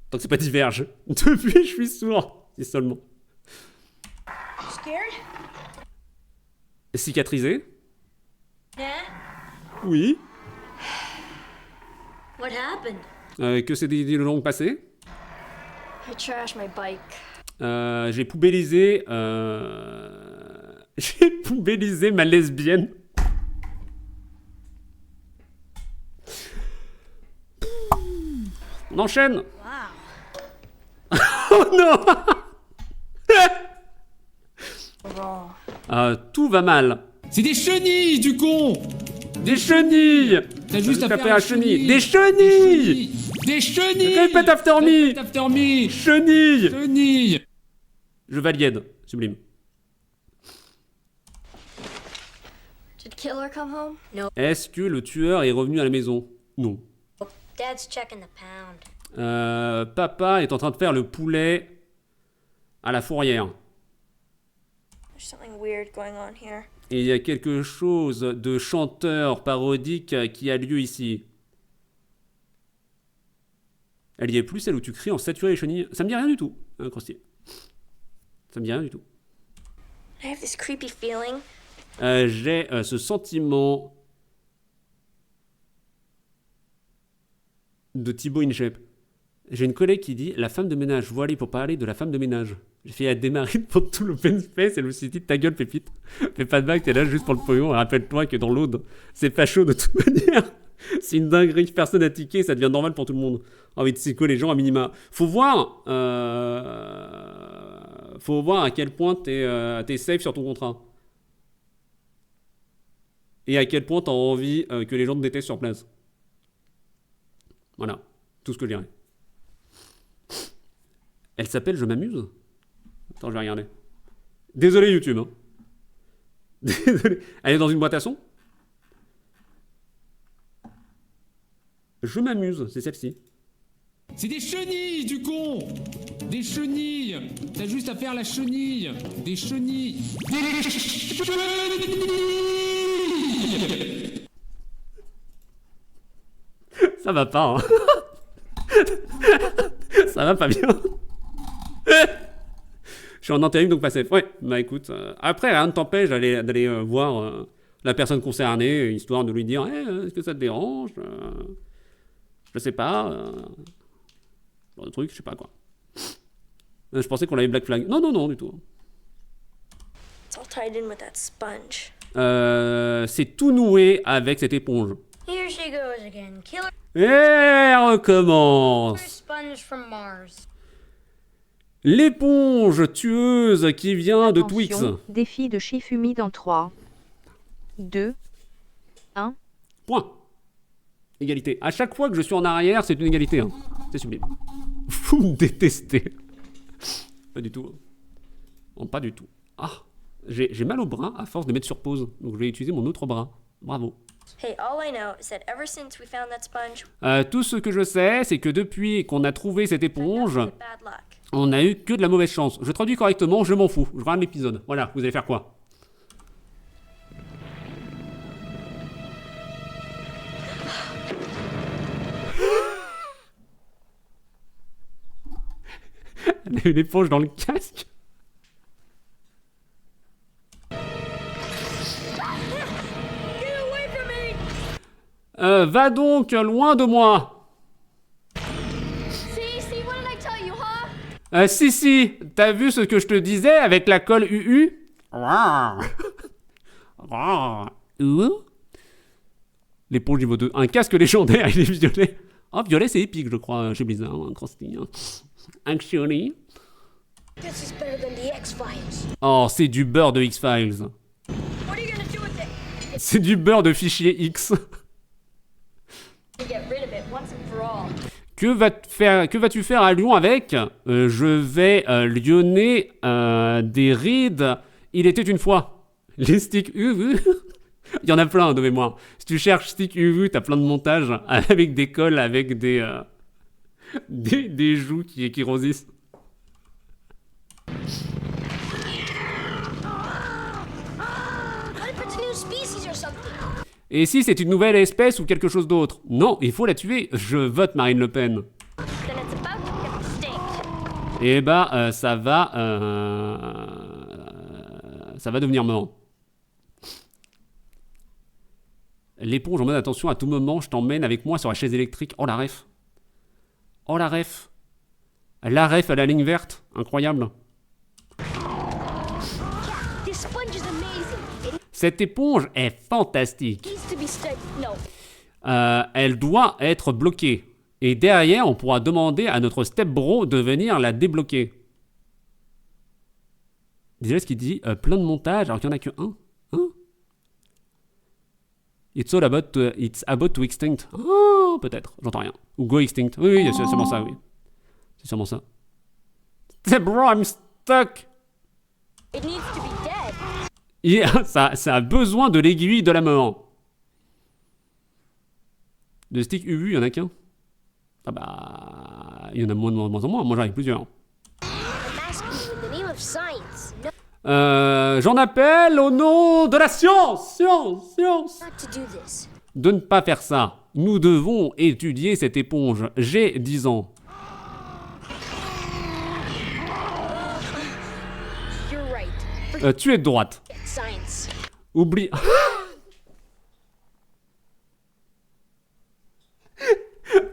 Tant que c'est pas diverge. Depuis, je suis sourd. Si seulement. Scared? Cicatrisé? Yeah? Oui. What happened? Que c'est des longues passées? I trashed my bike. J'ai poubellisé... J'ai poubellisé ma lesbienne. On enchaîne. Oh non. Tout va mal. C'est des chenilles, du con! Des chenilles. T'as juste à taper faire un une chenille. chenille. Des chenilles. Des chenilles. Répète after me. Répète after me. Chenille. Chenilles. Je valide. Sublime. Did Killer come home? No. Est-ce que le tueur est revenu à la maison? Non. Dad's checking the pound. Papa est en train de faire le poulet à la fourrière. There's something weird going on here. Et il y a quelque chose de chanteur parodique qui a lieu ici. Elle y est plus, celle où tu cries en saturé les chenilles. Ça me dit rien du tout, hein, Crostier. Ça me dit rien du tout. I have this creepy feeling. J'ai ce sentiment de Thibaut InShape. J'ai une collègue qui dit la femme de ménage. Voilà, pour parler de la femme de ménage. J'ai fait à démarrer pour tout l'open space et je me suis dit ta gueule, Pépite. Fais pas de bague, t'es là juste pour le pognon. Rappelle-toi que dans l'Aude, c'est pas chaud de toute manière. C'est une dinguerie, personne n'a tiqué, ça devient normal pour tout le monde. Envie de psycho les gens à minima. Faut voir à quel point t'es safe sur ton contrat. Et à quel point t'as envie que les gens te détestent sur place. Voilà, tout ce que je dirais. Elle s'appelle Je m'amuse? Attends, je vais regarder. Désolé YouTube. Hein. Désolé. Elle est dans une boîte à son? Je m'amuse, c'est celle-ci. C'est des chenilles, du con. Des chenilles. T'as juste à faire la chenille. Des chenilles. Des chenilles. Ça va pas, hein. Ça va pas bien. Je suis en intérim, donc pas safe. Ouais, bah écoute, après, rien ne t'empêche d'aller voir la personne concernée, histoire de lui dire est-ce que ça te dérange je sais pas. Genre de truc, je sais pas quoi. Je pensais qu'on avait Black Flag. Non, non, non, du tout. It's all tied in with that sponge. C'est tout noué avec cette éponge. Here she goes again. Killer Et elle recommence. sponge from Mars. L'éponge tueuse qui vient de Twix. Attention, défi de Shifumi dans 3, 2, 1. Point. Égalité. À chaque fois que je suis en arrière, c'est une égalité. Hein. C'est sublime. Vous me détestez. Pas du tout. Non, pas du tout. Ah, j'ai mal au bras à force de mettre sur pause. Donc je vais utiliser mon autre bras. Bravo. Hey, all I know is that ever since we found that sponge, Tout ce que je sais, c'est que depuis qu'on a trouvé cette éponge, bad luck. on a eu que de la mauvaise chance. Je traduis correctement, je m'en fous. Je regarde l'épisode. Voilà, vous allez faire quoi? Elle a une éponge dans le casque. Va donc loin de moi. See, what did I tell you, huh? Si, t'as vu ce que je te disais avec la colle UU? L'éponge niveau 2. Un casque légendaire, il est violet. Oh, violet, c'est épique, je crois, chez Blizzard. Hein, Krusty, hein. Actually. This is better than the X-Files. Oh, c'est du beurre de X-Files. What are you gonna do with it? C'est du beurre de fichier X. To get rid of it once and for all. Que vas-tu faire à Lyon avec? Je vais lyonner des rides. Il était une fois. Les sticks UV. Il y en a plein de mémoire. Si tu cherches stick UV, t'as plein de montages avec des colles, avec des joues qui rosissent. What if it's a new species or something? Et si c'est une nouvelle espèce ou quelque chose d'autre? Non, il faut la tuer. Je vote Marine Le Pen. Then it's about to get extinct. Et bah, ça va devenir mort. L'éponge en mode attention, à tout moment, je t'emmène avec moi sur la chaise électrique. Oh la ref. Oh la ref. La ref à la ligne verte. Incroyable. This sponge is amazing. It Cette éponge est fantastique. needs to be stuck. No. Elle doit être bloquée. Et derrière, on pourra demander à notre step bro de venir la débloquer. Déjà, ce qu'il dit, plein de montages, alors qu'il n'y en a que un. It's about to extinct. Oh, peut-être, j'entends rien. Ou go extinct. Oui, oui, c'est sûrement ça, oui. C'est sûrement ça. C'est bro, I'm stuck. It needs to be dead. Ça a besoin de l'aiguille de la mort. De stick UU, il y en a qu'un. Ah bah, il y en a moins en moins. Moi, j'en ai plusieurs. J'en appelle au nom de la science. De ne pas faire ça. Nous devons étudier cette éponge. J'ai 10 ans. Tu es de droite. Oublie.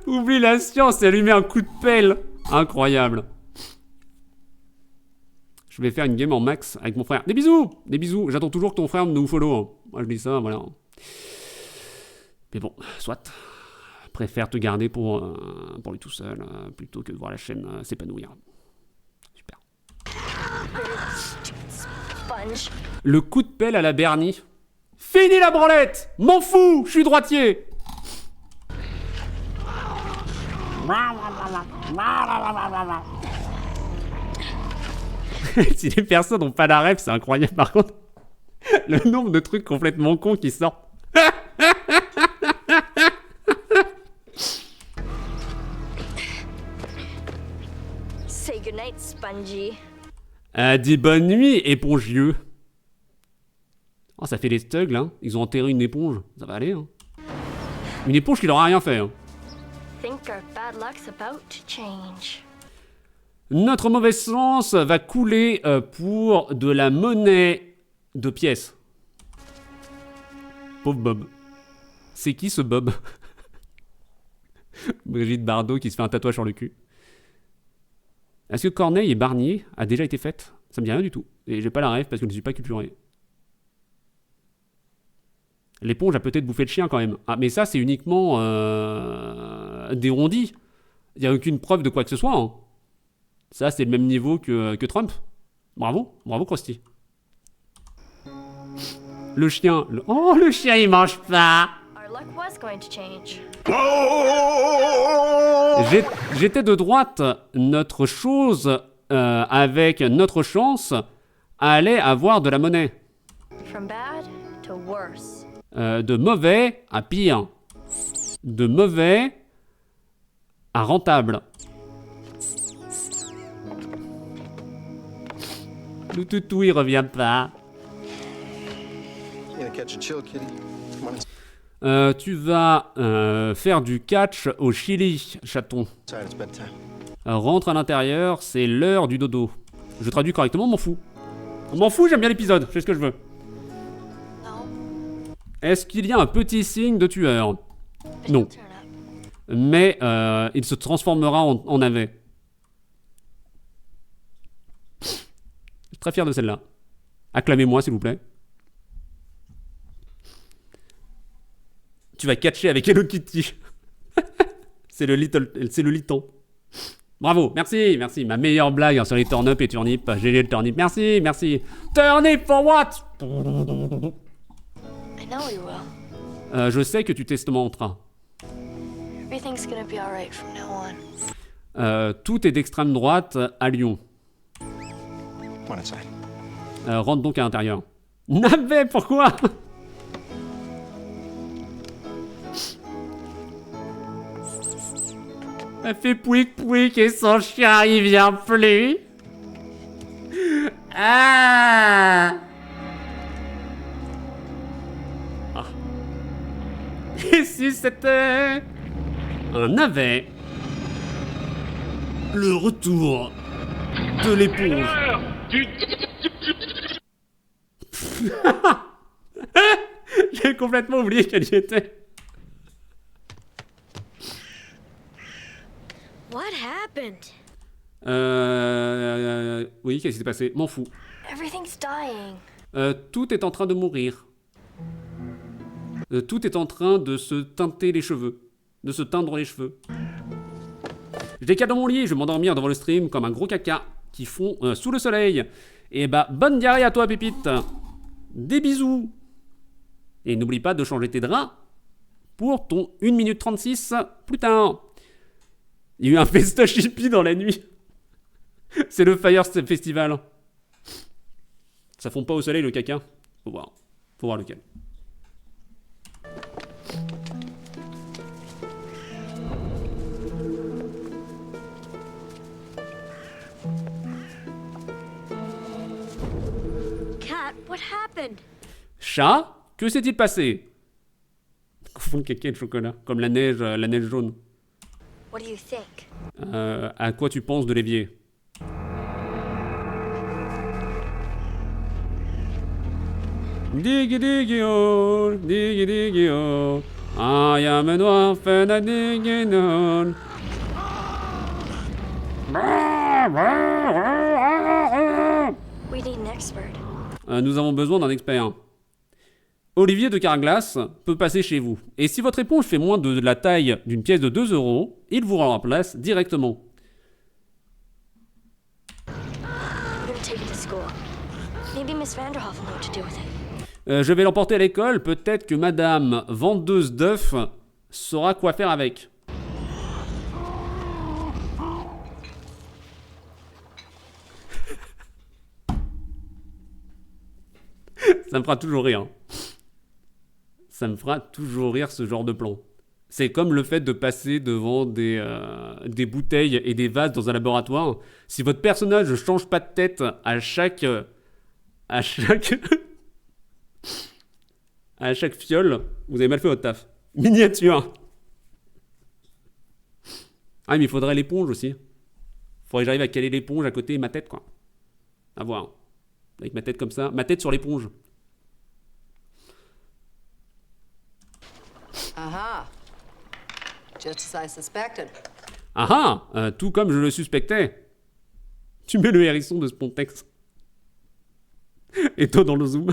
Oublie la science et lui met un coup de pelle. Incroyable. Je vais faire une game en max avec mon frère. Des bisous. Des bisous. J'attends toujours que ton frère nous follow. Hein. Moi je dis ça, voilà. Mais bon, soit. Préfère te garder pour lui tout seul, plutôt que de voir la chaîne s'épanouir. Super. Le coup de pelle à la Bernie. Fini la branlette. M'en fous, je suis droitier. Si les personnes n'ont pas la ref, c'est incroyable. Par contre, le nombre de trucs complètement cons qui sortent. Say goodnight, Spongy. Dis bonne nuit, épongieux. Oh, ça fait les stugs, hein. Ils ont enterré une éponge. Ça va aller, hein. Une éponge qui leur a rien fait, hein. Think our bad luck's about to change. Notre mauvais sens va couler pour de la monnaie de pièces. Pauvre Bob. C'est qui ce Bob? Brigitte Bardot qui se fait un tatouage sur le cul. Est-ce que Corneille et Barnier a déjà été faite? Ça me dit rien du tout. Et j'ai pas la rêve parce que je ne suis pas culturé. L'éponge a peut-être bouffé le chien quand même. Ah, mais ça, c'est uniquement des rondis. Il n'y a aucune preuve de quoi que ce soit. Hein. Ça, c'est le même niveau que Trump. Bravo, bravo Krusty. Le chien. Oh, le chien, il mange pas. Our luck was going to change. J'étais de droite. Notre chose avec notre chance allait avoir de la monnaie. From bad to worse. De mauvais à pire. De mauvais à rentable. Le toutou, il revient pas. Tu vas faire du catch au Chili, chaton. Rentre à l'intérieur, c'est l'heure du dodo. Je traduis correctement, m'en fous. M'en fous, j'aime bien l'épisode, je fais ce que je veux. Est-ce qu'il y a un petit signe de tueur? Non. Mais il se transformera en navet. Je suis très fier de celle-là. Acclamez-moi, s'il vous plaît. Tu vas catcher avec Hello Kitty. C'est le liton. Bravo, merci, merci. Ma meilleure blague hein, sur les turn-up et turnip. J'ai le turnip. Merci, merci. Turnip for what? I know we will. Je sais que tu testamenteras. Everything's gonna be alright from now on. Tout est d'extrême droite à Lyon. Rentre donc à l'intérieur. Navet, pourquoi? Elle fait pouic pouic et son chien il vient plus. Ah. Et si c'était un navet? Le retour de l'éponge. J'ai complètement oublié qu'elle y était. What happened? Oui, qu'est-ce qui s'est passé? M'en fous. Everything's dying. Tout est en train de mourir. Tout est en train de se teinter les cheveux. De se teindre les cheveux. Je décale dans mon lit, je vais m'endormir devant le stream comme un gros caca qui fond sous le soleil. Et bah, bonne diarrhée à toi, Pépite. Des bisous. Et n'oublie pas de changer tes draps pour ton 1 minute 36 plus tard. Il y a eu un festoche hippie dans la nuit. C'est le Fire Festival. Ça fond pas au soleil le caca. Faut voir. Faut voir lequel. Cat, what happened? Chat, que s'est-il passé? Confond le caca et le chocolat. Comme la neige jaune. What do you think? À quoi tu penses de l'évier? Diggy diggy oh, diggy diggy oh, I am an orphan a diggy on. We need an expert. Nous avons besoin d'un expert. Olivier de Carglass peut passer chez vous. Et si votre éponge fait moins de la taille d'une pièce de 2 €, il vous remplace directement. I'm gonna take it to school. Maybe Miss Vanderhoff will know what to do with it. Je vais l'emporter à l'école. Peut-être que madame vendeuse d'œufs saura quoi faire avec. Ça me fera toujours rire. Ça me fera toujours rire ce genre de plan. C'est comme le fait de passer devant des bouteilles et des vases dans un laboratoire. Si votre personnage ne change pas de tête à chaque fiole, vous avez mal fait votre taf. Miniature. Ah mais il faudrait l'éponge aussi. Faudrait que j'arrive à caler l'éponge à côté de ma tête quoi. À voir. Avec ma tête comme ça. Ma tête sur l'éponge. Aha. Just as I suspected. Ah ah, tout comme je le suspectais. Tu mets le hérisson de Spontex. Et toi dans le zoom.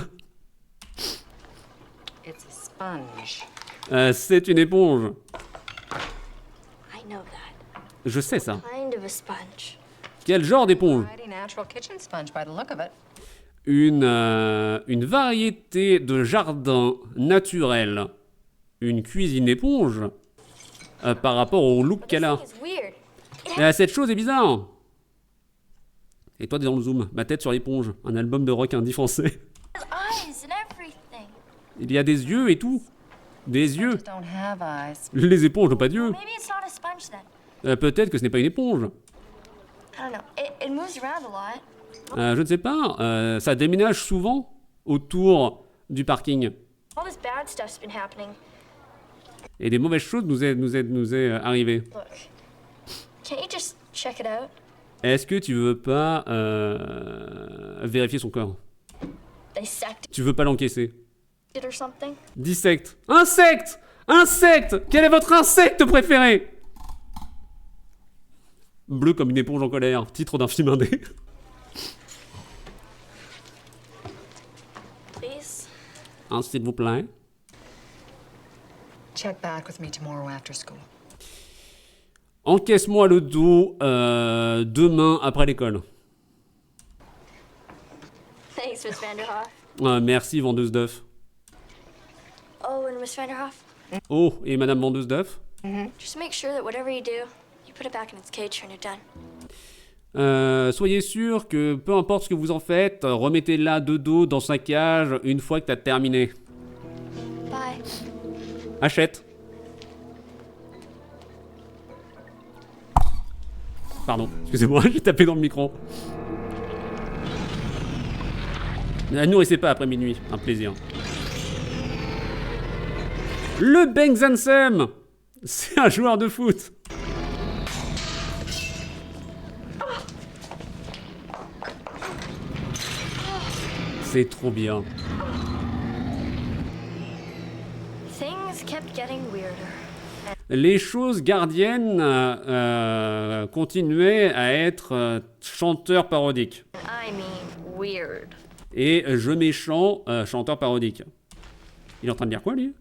It's a sponge. C'est une éponge. I know that. Je sais ça. Kind of a sponge. Quel genre d'éponge? Mighty natural kitchen sponge by the look of it. Une variété de jardin naturel. Une cuisine éponge. Par rapport au look qu'elle a. It's weird. Cette chose est bizarre. Et toi, t'es dans le zoom. Ma tête sur l'éponge. Un album de rock indie français. It has eyes and everything. Il y a des yeux et tout. Des yeux. Just don't have eyes. Les éponges n'ont pas d'yeux. Maybe it's not a sponge then. Peut-être que ce n'est pas une éponge. I don't know. It moves around a lot. Je ne sais pas. Ça déménage souvent autour du parking. All this bad stuff's been happening. Et des mauvaises choses nous est arrivé. Look. Can't you just check it out? Est-ce que tu veux pas vérifier son corps? Dissect Tu veux pas l'encaisser? it or something? Dissecte. Insecte! Insecte! Quel est votre insecte préféré? Bleu comme une éponge en colère. Titre d'un film indé. Please? Hein, s'il vous plaît. Check back with me tomorrow after school. Encaisse-moi le dos demain après l'école. Thanks, Miss Vanderhoff. Merci, vendeuse d'œufs. Oh, and Miss Vanderhoff, Oh, et madame vendeuse d'œufs? just make sure that whatever you do, you put it back in its cage when you're done. Soyez sûr que peu importe ce que vous en faites, remettez-la de dos dans sa cage une fois que t'as terminé. Bye. Achète. Pardon, excusez-moi, j'ai tapé dans le micro. Ne nourrissez pas après minuit, un plaisir. Le Bengzansem, c'est un joueur de foot. C'est trop bien. Things kept getting weirder. Les choses gardiennes continuaient à être chanteurs parodiques. I mean, weird. Et je méchant, chanteur parodique. Il est en train de lire quoi, lui?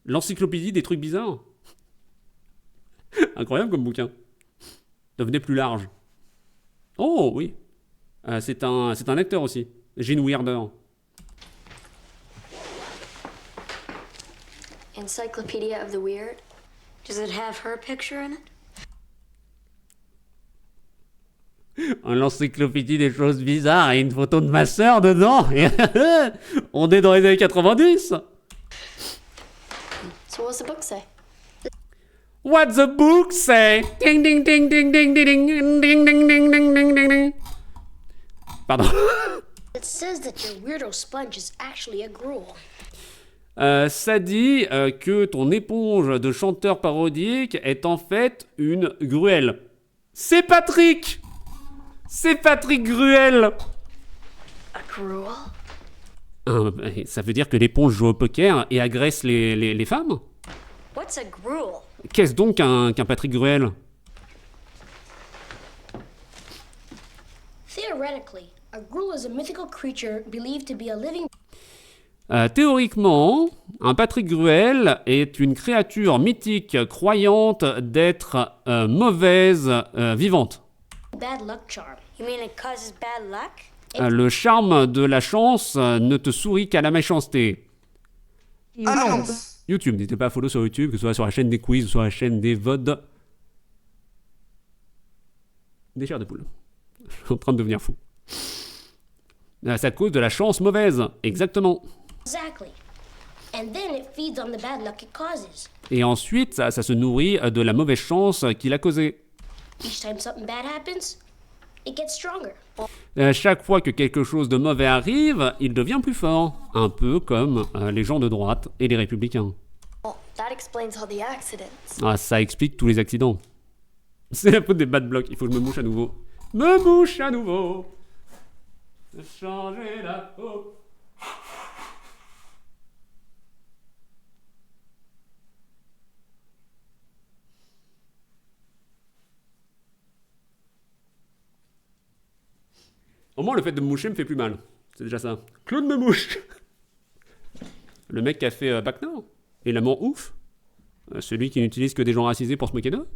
L'encyclopédie des trucs bizarres. Incroyable comme bouquin. Devenez plus large. Oh, oui. C'est un acteur aussi. Gene Weirder. Encyclopedia of the Weird. Does it have her picture in it? L'encyclopédie des choses bizarres et une photo de ma sœur dedans. On est dans les années 90. So what's the book say? What the book say? Ding ding ding ding ding ding ding ding ding ding ding ding ding ding. Pardon. It says that your weirdo sponge is actually a gruel. Ça dit que ton éponge de chanteur parodique est en fait une gruelle. C'est Patrick! C'est Patrick Gruel! A gruel? Ça veut dire que l'éponge joue au poker et agresse les femmes? What's a gruel? Qu'est-ce donc qu'un Patrick Gruel? Theoretically, a gruel is a mythical creature believed to be a living... Théoriquement, un Patrick Gruel est une créature mythique croyante d'être mauvaise vivante. Bad luck charm. You mean it causes bad luck? Le charme de la chance ne te sourit qu'à la méchanceté. Annonce. YouTube, n'hésitez pas à follow sur YouTube, que ce soit sur la chaîne des quiz ou sur la chaîne des VOD. Des chairs de poule. Je suis en train de devenir fou. Ça cause de la chance mauvaise, exactement. Exactly. And then it feeds on the bad luck it causes. Et ensuite, ça se nourrit de la mauvaise chance qu'il a causée. Each time something bad happens, it gets stronger. Chaque fois que quelque chose de mauvais arrive, il devient plus fort. Un peu comme les gens de droite et les républicains. Well, that explains all the accidents. Ah, ça explique tous les accidents. C'est la faute des bad blocks. Il faut que je me mouche à nouveau. Me mouche à nouveau. Changer la peau. Au moins, le fait de me moucher me fait plus mal. C'est déjà ça. Claude me mouche. Le mec qui a fait Bac Nord. Et l'amant ouf. Celui qui n'utilise que des gens racisés pour se moquer d'eux.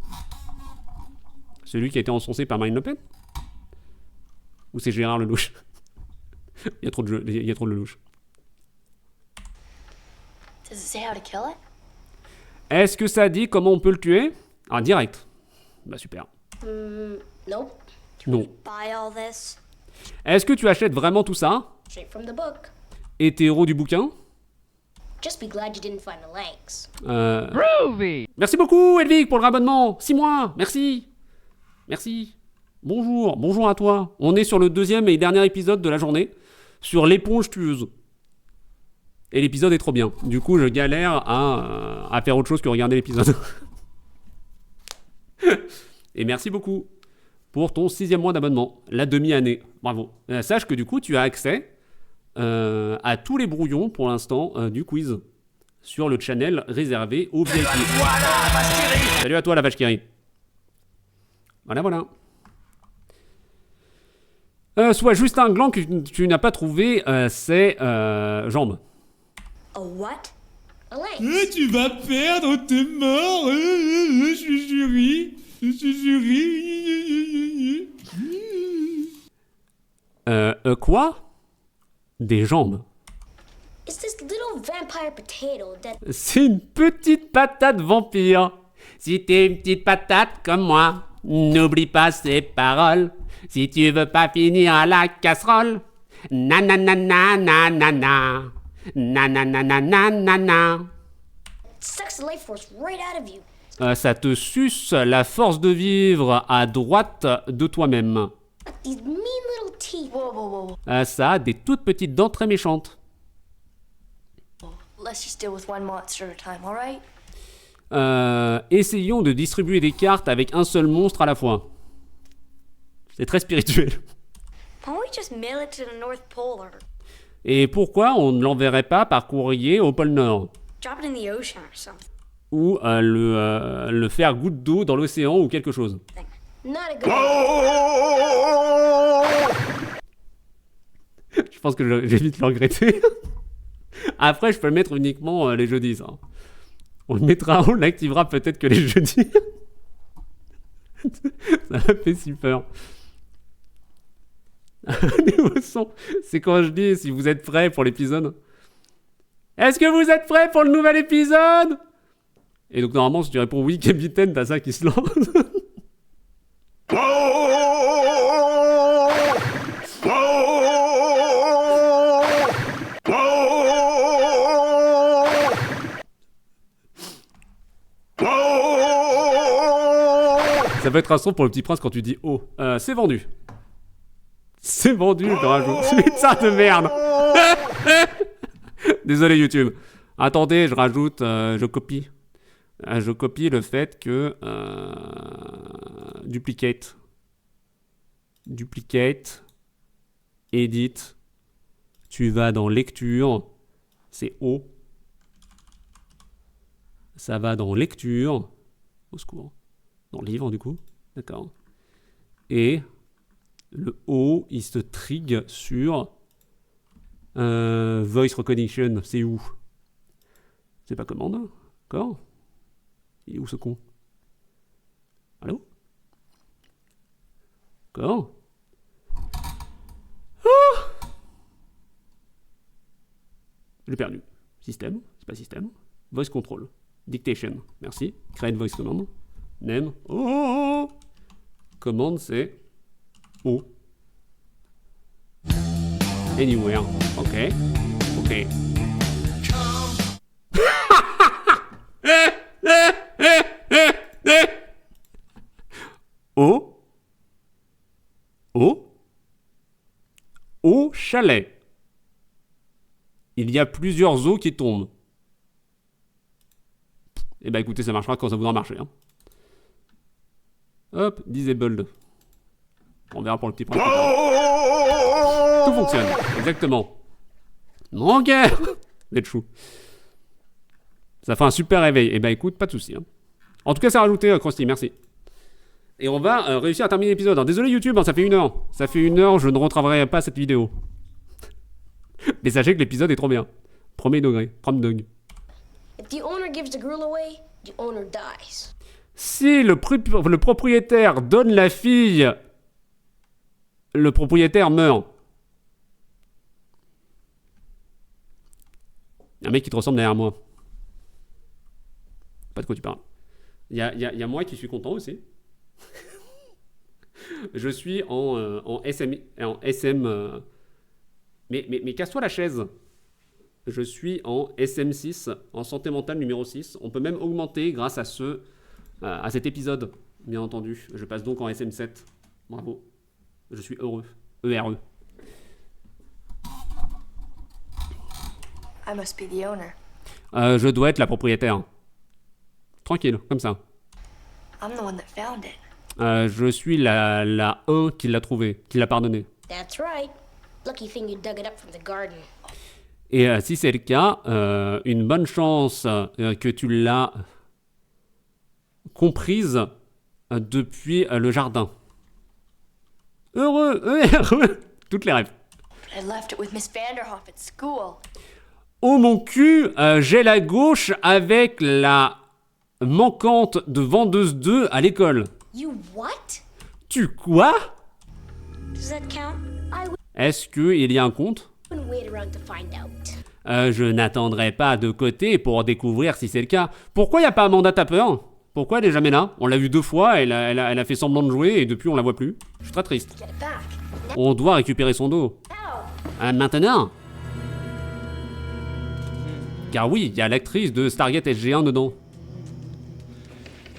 Celui qui a été encensé par Marine Le Pen. Ou c'est Gérard Lelouch. Il y a trop de Lelouch. Does it say how to kill it? Est-ce que ça dit comment on peut le tuer? Ah, direct. Bah super. Nope. Non. Buy all this? Est-ce que tu achètes vraiment tout ça? Straight from the book. Et t'es héros du bouquin? Just be glad you didn't find the links. Groovy! Merci beaucoup, Elvic, pour le rabonnement. 6 mois. Merci. Merci. Bonjour. Bonjour à toi. On est sur le deuxième et dernier épisode de la journée. Sur l'éponge tueuse. Et l'épisode est trop bien. Du coup, je galère à faire autre chose que regarder l'épisode. Et merci beaucoup pour ton 6e mois d'abonnement. La demi-année. Bravo. Sache que du coup, tu as accès à tous les brouillons pour l'instant du quiz sur le channel réservé aux VIP. Salut à toi la vache qui rit. Voilà. Soit juste un gland que tu n'as pas trouvé, c'est jambes. A what? A leg. Tu vas perdre, t'es mort. Je suis jury. Quoi? Des jambes. It's this little vampire potato that... C'est une petite patate vampire. Si t'es une petite patate comme moi, n'oublie pas ces paroles. Si tu veux pas finir à la casserole. Nananana, nanana. Nananana, nanana. sucks the life force right out of you. Ça te suce la force de vivre à droite de toi-même. These mean little teeth. Whoa. Ça a des toutes petites dents très méchantes. Let's just deal with one monster at a time, alright? Essayons de distribuer des cartes avec un seul monstre à la fois. C'est très spirituel. Why don't we just mail it to the North Pole or Et pourquoi on ne l'enverrait pas par courrier au pôle Nord? drop it in the ocean or something? Ou le faire goutte d'eau dans l'océan ou quelque chose. Not a good Je pense que j'ai vite le regretter. Après, je peux le mettre uniquement les jeudis. Ça. On l'activera peut-être que les jeudis. Ça m'a fait si peur. Niveau son, c'est quand je dis si vous êtes prêts pour l'épisode. Est-ce que vous êtes prêts pour le nouvel épisode? Et donc normalement, si tu réponds oui, capitaine, t'as ça qui se lance. Ça peut être un son pour le petit prince quand tu dis oh. C'est vendu. C'est vendu, je te rajoute. Putain de merde. Désolé YouTube. Attendez, je rajoute, je copie. Je copie le fait que... duplicate. Duplicate. Edit. Tu vas dans lecture. C'est O. Ça va dans lecture. Au secours. Dans livre du coup. D'accord. Et le O, il se trigue sur voice recognition. C'est où? C'est pas commande. D'accord. Il est où ce con? Allô? D'accord. Ah, j'ai perdu. Système. C'est pas système. Voice control. Dictation. Merci. Create voice command. Name. Oh. Commande c'est O. Anywhere. Ok. Ok. Au chalet. Il y a plusieurs eaux qui tombent. Eh ben écoutez, ça marchera quand ça voudra marcher. Hein. Hop, disabled. On verra pour le petit point. Tout fonctionne, exactement. Mon gars. Vous êtes chou. Ça fait un super réveil. Eh ben écoute, pas de soucis. Hein. En tout cas, ça a rajouté Krusty, merci. Et on va réussir à terminer l'épisode. Hein. Désolé YouTube, hein, ça fait 1 heure. Ça fait 1 heure, je ne retravaillerai pas cette vidéo. Mais sachez que l'épisode est trop bien. Premier degré, prom dog. If the owner gives the girl away, the owner dies. Si le propriétaire donne la fille, le propriétaire meurt. Il y a un mec qui te ressemble derrière moi. Pas de quoi tu parles. Il y a moi qui suis content aussi. Je suis en SM. Mais casse-toi la chaise. Je suis en SM6, en santé mentale numéro 6. On peut même augmenter grâce à à cet épisode, bien entendu. Je passe donc en SM7. Bravo. Je suis heureux. ERE. I must be the owner. Je dois être la propriétaire. Tranquille, comme ça. I'm the one that found it. Je suis la 1 qui l'a trouvé, qui l'a pardonné. That's right. Lucky thing you dug it up from the garden. Et si c'est le cas, une bonne chance que tu l'as comprise depuis le jardin. Heureux. Toutes les rêves. I left it with Miss Vanderhoff at school. Oh mon cul, j'ai la gauche avec la manquante de vendeuse 2 à l'école. You what? Tu quoi? Does that count? I Est-ce qu'il y a un compte? wouldn't wait around to find out. Je n'attendrai pas de côté pour découvrir si c'est le cas. Pourquoi il n'y a pas Amanda Tapper? Pourquoi elle est jamais là? On l'a vu 2 fois, elle a fait semblant de jouer et depuis on la voit plus. Je suis très triste. Get it back. On doit récupérer son dos. Maintenant. Car oui, il y a l'actrice de Stargate SG1 dedans.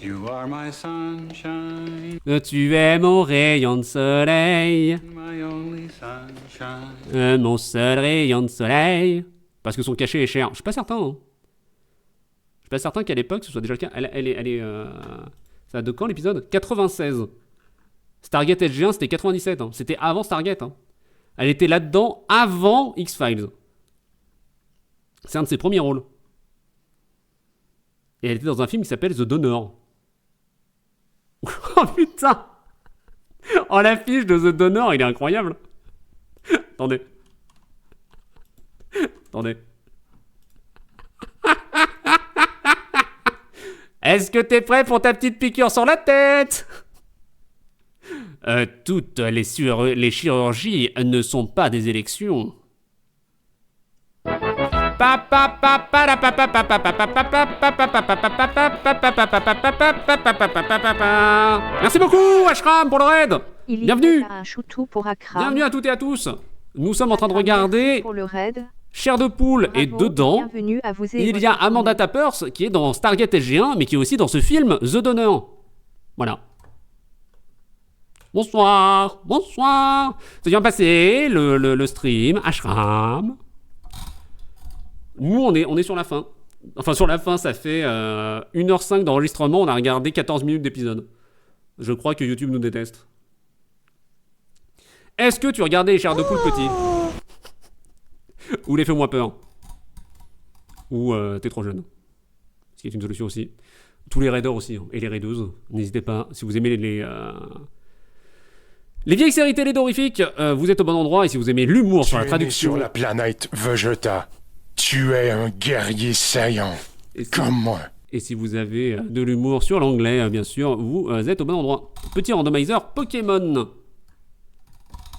You are my sunshine, Tu es mon rayon de soleil, my only sunshine. mon seul rayon de soleil. Parce que son cachet est cher. Je suis pas certain. Hein. Je suis pas certain qu'à l'époque ce soit déjà le cas. Elle est ça date de quand l'épisode? 96. Stargate SG1 c'était 97. Hein. C'était avant Stargate. Hein. Elle était là-dedans avant X-Files. C'est un de ses premiers rôles. Et elle était dans un film qui s'appelle The Donor. Oh putain! Oh l'affiche de The Donor, il est incroyable. Attendez. Est-ce que t'es prêt pour ta petite piqûre sur la tête? Toutes les chirurgies ne sont pas des élections. Merci beaucoup, Ashram, pour le raid. Bienvenue. Un choutou pour Akram. Bienvenue à toutes et à tous. Nous sommes en train de regarder pour le raid. Chair de poule, et Bravo, dedans, bienvenue à vous et il y a Amanda Tappers qui est dans Stargate SG1, mais qui est aussi dans ce film The Donner. Voilà. Bonsoir, bonsoir. C'est bien passé, le stream, Ashram. Nous, on est sur la fin. Enfin, sur la fin, ça fait 1h05 d'enregistrement, on a regardé 14 minutes d'épisode. Je crois que YouTube nous déteste. Est-ce que tu regardais les chairs de poule petit? Ou les fais-moi peur? Ou t'es trop jeune? Ce qui est une solution aussi. Tous les raiders aussi, hein, et les raideuses. N'hésitez pas, si vous aimez les vieilles séries télé d'horrifiques, vous êtes au bon endroit. Et si vous aimez l'humour sur la traduction... sur la planète Vegeta. Tu es un guerrier saillant, comme moi. Et si vous avez de l'humour sur l'anglais, bien sûr, vous êtes au bon endroit. Petit randomizer Pokémon.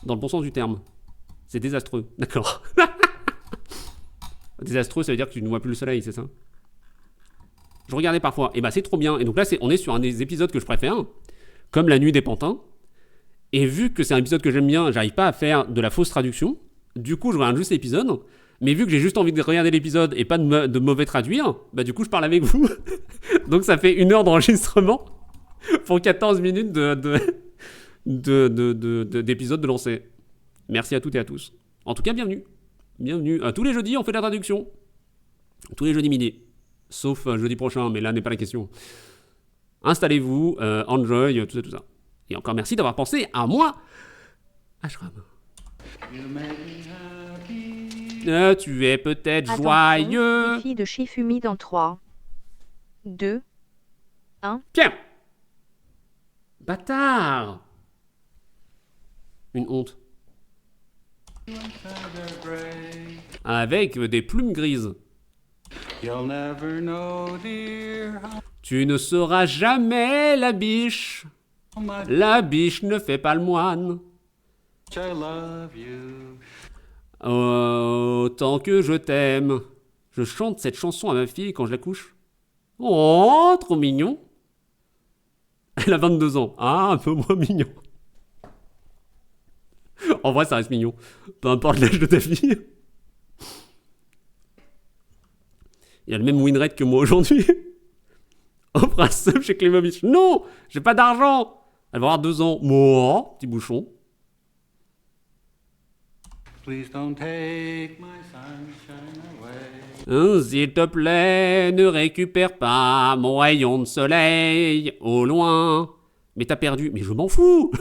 Dans le bon sens du terme. C'est désastreux, d'accord. Désastreux, ça veut dire que tu ne vois plus le soleil, c'est ça? Je regardais parfois, et bah c'est trop bien. Et donc là, on est sur un des épisodes que je préfère, comme La Nuit des Pantins. Et vu que c'est un épisode que j'aime bien, j'arrive pas à faire de la fausse traduction. Du coup, je regarde juste l'épisode. Mais vu que j'ai juste envie de regarder l'épisode et pas de mauvais traduire, bah du coup, je parle avec vous. Donc ça fait 1 heure d'enregistrement pour 14 minutes d'épisode de lancer. Merci à toutes et à tous. En tout cas, bienvenue. Bienvenue. Tous les jeudis, on fait de la traduction. Tous les jeudis midi. Sauf jeudi prochain, mais là n'est pas la question. Installez-vous, enjoy, tout ça. Et encore merci d'avoir pensé à moi, Ashram. Tu es peut-être joyeux. Fille de Shifumi dans 3, 2, 1. Tiens. Bâtard. Une honte. Avec des plumes grises. You'll never know, dear, Tu ne sauras jamais la biche. La biche ne fait pas le moine. I love you. Autant que je t'aime. Je chante cette chanson à ma fille quand je la couche. Oh, trop mignon. Elle a 22 ans. Ah, un peu moins mignon. En vrai, ça reste mignon. Peu importe l'âge de ta fille. Il a le même win rate que moi aujourd'hui. Oprah sub chez Klemovitch. Non, j'ai pas d'argent. Elle va avoir 2 ans. Moi, petit bouchon. Please don't take my sunshine away. S'il te plaît, ne récupère pas mon rayon de soleil au loin. Mais t'as perdu. Mais je m'en fous.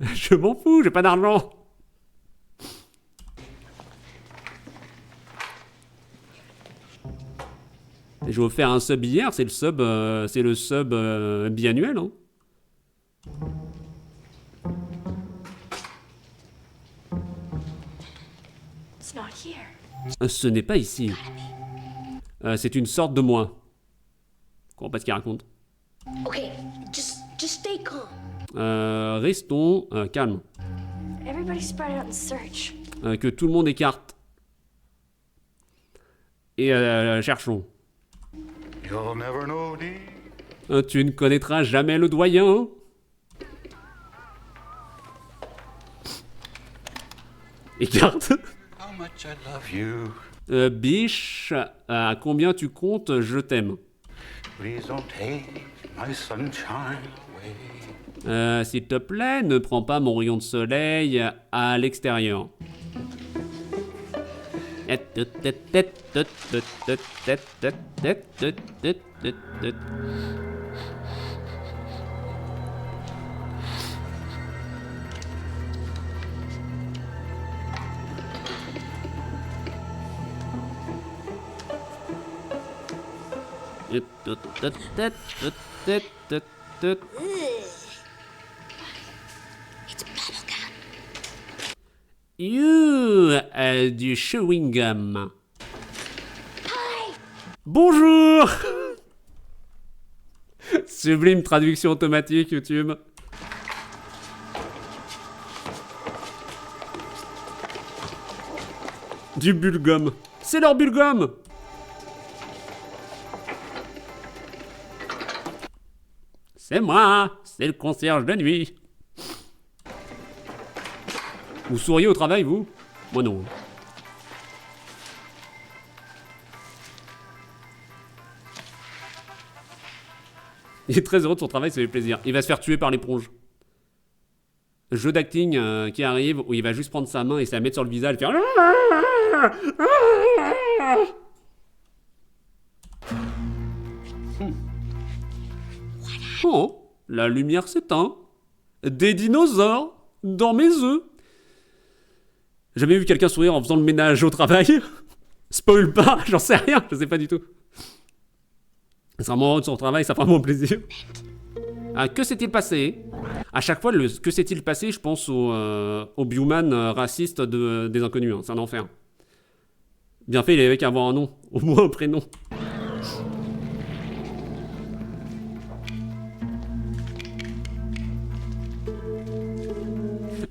Je m'en fous, j'ai pas d'argent. J'ai offert un sub hier, c'est le sub biannuel. Hein. It's not here. Ce n'est pas ici. C'est une sorte de moi. Je comprends pas ce qu'il raconte. Okay, just stay calm. Restons calmes. Everybody spread out and search. Que tout le monde écarte. Et cherchons. You'll never know, dear. Tu ne connaîtras jamais le doyen. Écarte. How much I love you. Biche, à combien tu comptes je t'aime? Please don't take my sunshine away. S'il te plaît, ne prends pas mon rayon de soleil à l'extérieur. Du chewing gum. Bonjour. Sublime traduction automatique YouTube. Du bulgum. C'est leur bulgum. C'est moi, c'est le concierge de nuit. Vous souriez au travail, vous? Moi non. Il est très heureux de son travail, ça fait plaisir. Il va se faire tuer par l'éponge. Jeu d'acting qui arrive où il va juste prendre sa main et se la mettre sur le visage et faire... Oh, la lumière s'éteint. Des dinosaures dans mes œufs. J'ai jamais vu quelqu'un sourire en faisant le ménage au travail. Spoil pas, j'en sais rien, je sais pas du tout. C'est un moment de son travail, ça fera mon plaisir. Ah, que s'est-il passé? À chaque fois, le que s'est-il passé, je pense au Bioman raciste des inconnus. Hein. C'est un enfer. Bien fait, il avait qu'à avoir un nom. Au moins un prénom.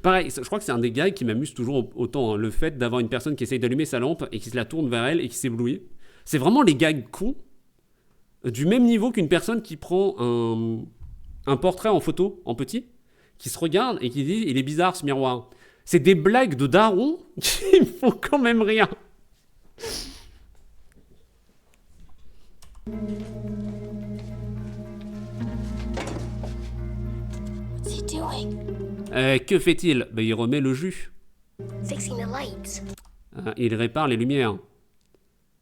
Pareil, je crois que c'est un des gars qui m'amuse toujours autant. Hein, le fait d'avoir une personne qui essaye d'allumer sa lampe et qui se la tourne vers elle et qui s'éblouit. C'est vraiment les gags cons. Du même niveau qu'une personne qui prend un portrait en photo, en petit, qui se regarde et qui dit « il est bizarre ce miroir ». C'est des blagues de daron qui me font quand même rire. What's he doing? Que fait-il? Ben, il remet le jus. Fixing the lights. Il répare les lumières.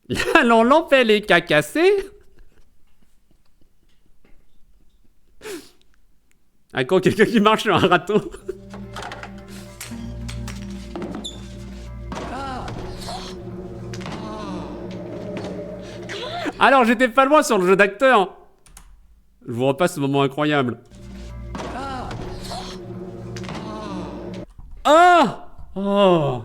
La lampe, elle est cacassée. Ah, quand quelqu'un qui marche sur un râteau. Alors, j'étais pas loin sur le jeu d'acteur. Je vous repasse ce moment incroyable. Ah! Oh!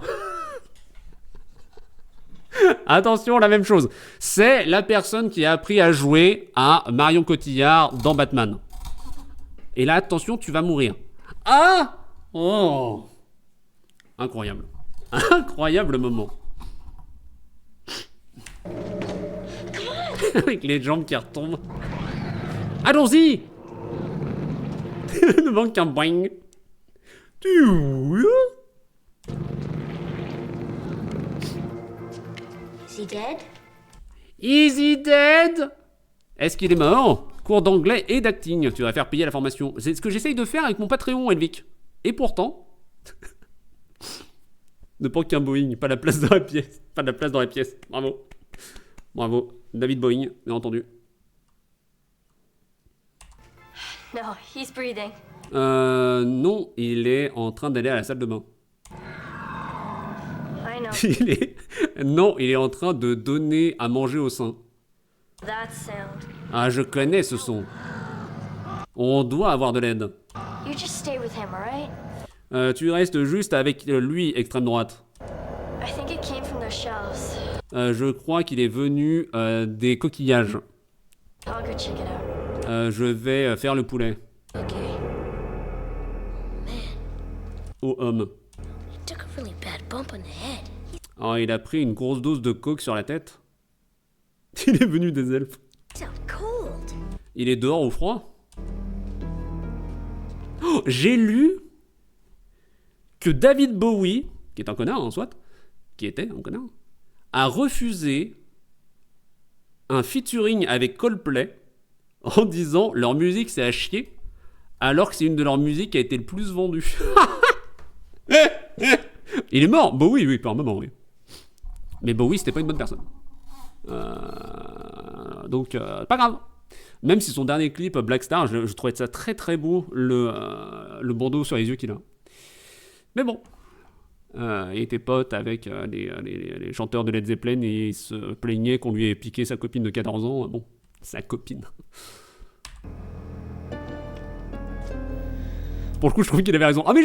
Attention, la même chose. C'est la personne qui a appris à jouer à Marion Cotillard dans Batman. Et là, attention, tu vas mourir. Ah! Oh! Incroyable. Incroyable moment. Avec les jambes qui retombent. Allons-y! Il nous manque un boing. Is he dead? Is he dead? Est-ce qu'il est mort? Cours d'anglais et d'acting. Tu vas faire payer la formation. C'est ce que j'essaye de faire avec mon Patreon, Elvic. Et pourtant... ne pas qu'un Boeing, pas la place dans la pièce. Pas de la place dans la pièce. Bravo. Bravo. David Boeing, bien entendu. No, he's breathing. Non, il est en train d'aller à la salle de bain. I know. Non, il est en train de donner à manger au sein. That sound. Ah, je connais ce son. On doit avoir de l'aide. You just stay with him, alright? Tu restes juste avec lui, extrême droite. I think it came from those shelves. Je crois qu'il est venu des coquillages. I'll go check it out. Je vais faire le poulet. Okay. Au homme. He took a really bad bump on the head. Oh, il a pris une grosse dose de coke sur la tête. Il est venu des elfes. Sound cold. Il est dehors au froid. Oh, j'ai lu que David Bowie, qui est un connard en soit, qui était un connard, a refusé un featuring avec Coldplay en disant leur musique c'est à chier, alors que c'est une de leurs musiques qui a été le plus vendue. Il est mort. Bowie, oui, par un moment, oui. Mais Bowie, c'était pas une bonne personne. Donc, pas grave. Même si son dernier clip, Black Star, je trouvais ça très très beau, le bandeau sur les yeux qu'il a. Mais bon. Il était pote avec les chanteurs de Led Zeppelin et il se plaignait qu'on lui ait piqué sa copine de 14 ans. Bon, sa copine. Pour le coup, je trouve qu'il avait raison. Ah mais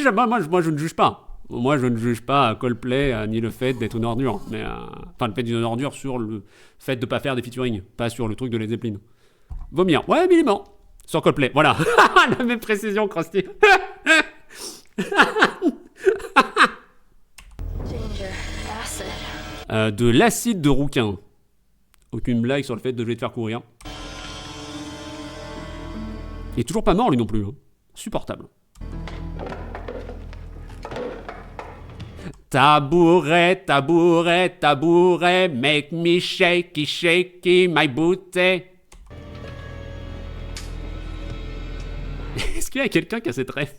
moi je ne juge pas. Moi je ne juge pas Coldplay ni le fait d'être une ordure. Mais, enfin, le fait d'une ordure sur le fait de ne pas faire des featuring. Pas sur le truc de Led Zeppelin. Vomir. Ouais, mais il est mort. Sur Coldplay. Voilà. La même précision, Krusty. Danger. Acid. de l'acide de rouquin. Aucune blague sur le fait de je vais te faire courir. Il est toujours pas mort lui non plus. Hein. Supportable. Tabouret, tabouret, tabouret, make me shaky, shaky, my booty. Est-ce qu'il y a quelqu'un qui a cette ref?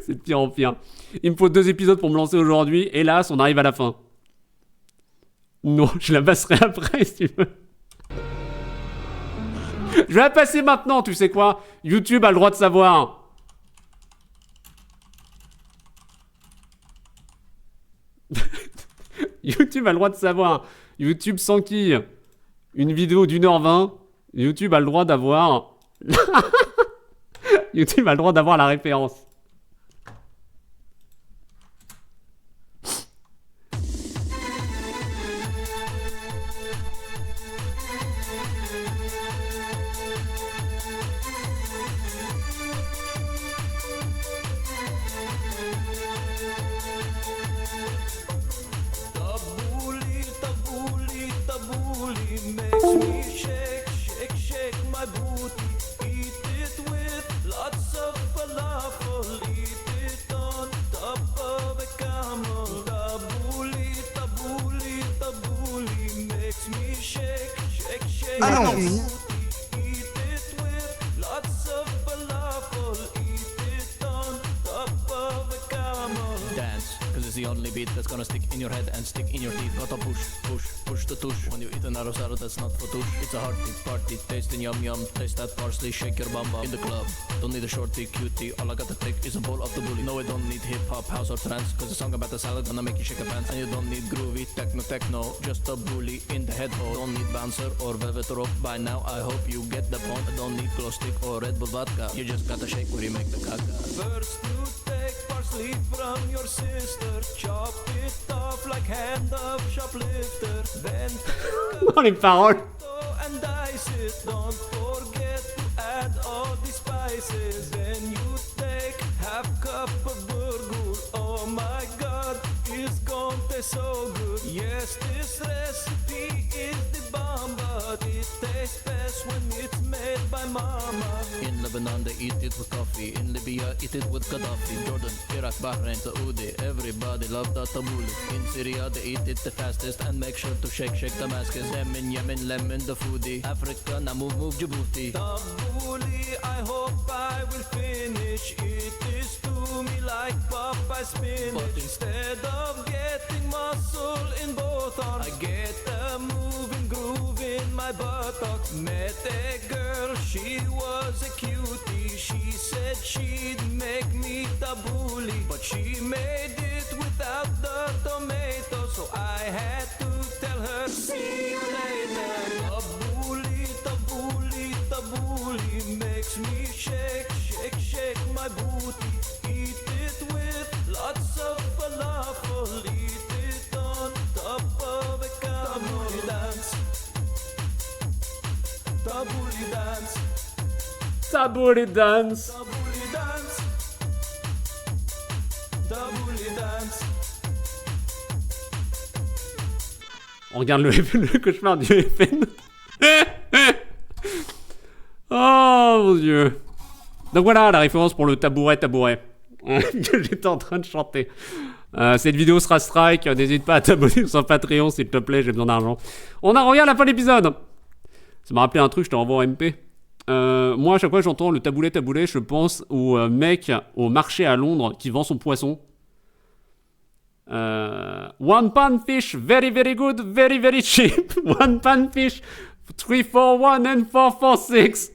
C'est de pire en pire. Il me faut 2 épisodes pour me lancer aujourd'hui. Hélas, on arrive à la fin. Non, je la passerai après si tu veux. Je vais la passer maintenant, tu sais quoi? YouTube a le droit de savoir. YouTube a le droit de savoir. YouTube s'enquille. Une vidéo d'1h20. YouTube a le droit d'avoir... YouTube a le droit d'avoir la référence. Dance, cause it's the only beat that's gonna stick in your head and stick in your teeth. Gotta push, push, push the tush. When you eat an arrosado, that's not for tush. It's a heartbeat party, tasting yum yum. Taste that parsley, shake your bum bum. In the club, don't need a shorty, cutie. All I gotta take is a bowl of the bully. No, I don't need hip hop, house or trance. Cause a song about the salad gonna make you shake your pants. And you don't need groovy, techno, just a bully in the head hole. Don't need bouncer or velvet rope. By now, I hope you get the point. I don't need glow stick or Red Bull vodka. You just gotta shake where you make the caca. First you take parsley from your sister. Chop it off like hand of shoplifter. Then Oh, les paroles. and dice it. Don't forget to add all the spices. Then you take half cup of burgur. Oh my god, it's gonna taste so good. Yes, this recipe is the bomb, but it tastes best when it's made by mama. In Lebanon they eat it with coffee. In Libya eat it with Gaddafi. Jordan, Iraq, Bahrain, Saudi, everybody love the tabbouleh. In Syria they eat it the fastest and make sure to shake Damascus. Them in Yemen, lemon the foodie. Africa, now move Djibouti. Tabbouleh, I hope I will finish. It is to me like Popeye spinach. But instead of getting muscle in both arms, I get a moving groove in my buttocks. Met a girl, she was a cutie. She said she'd make me tabbouleh, but she made it without the tomato. So I had to tell her, see you later. Tabbouleh, tabbouleh, tabbouleh makes me shake, shake, shake my booty. Eat it with lots of falafel. Eat it on top of a tabbouleh dance. Tabbouleh dance. Tabbouleh dance. Tabbouleh dance. Tabbouleh dance. On regarde le cauchemar du FN. Oh mon dieu. Donc voilà la référence pour le tabouret que j'étais en train de chanter. Cette vidéo sera strike, n'hésite pas à t'abonner sur Patreon s'il te plaît, j'ai besoin d'argent. On en revient à la fin de l'épisode. Ça m'a rappelé un truc, je te renvoie en MP. Moi à chaque fois que j'entends le taboulet, je pense au mec au marché à Londres qui vend son poisson. One pound fish, very very good, very very cheap. One pound fish, 3 for 1 and 4 for 6.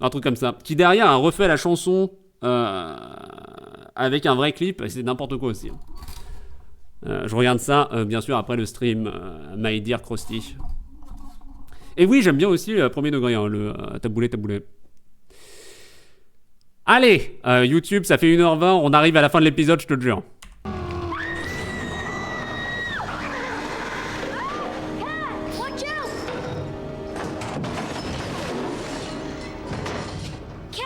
Un truc comme ça. Qui derrière a refait la chanson avec un vrai clip, et c'est n'importe quoi aussi. Je regarde ça, bien sûr, après le stream My Dear Krusty. Et oui, j'aime bien aussi premier degré, hein, le taboulet. Allez, YouTube, ça fait 1h20, on arrive à la fin de l'épisode, je te le jure.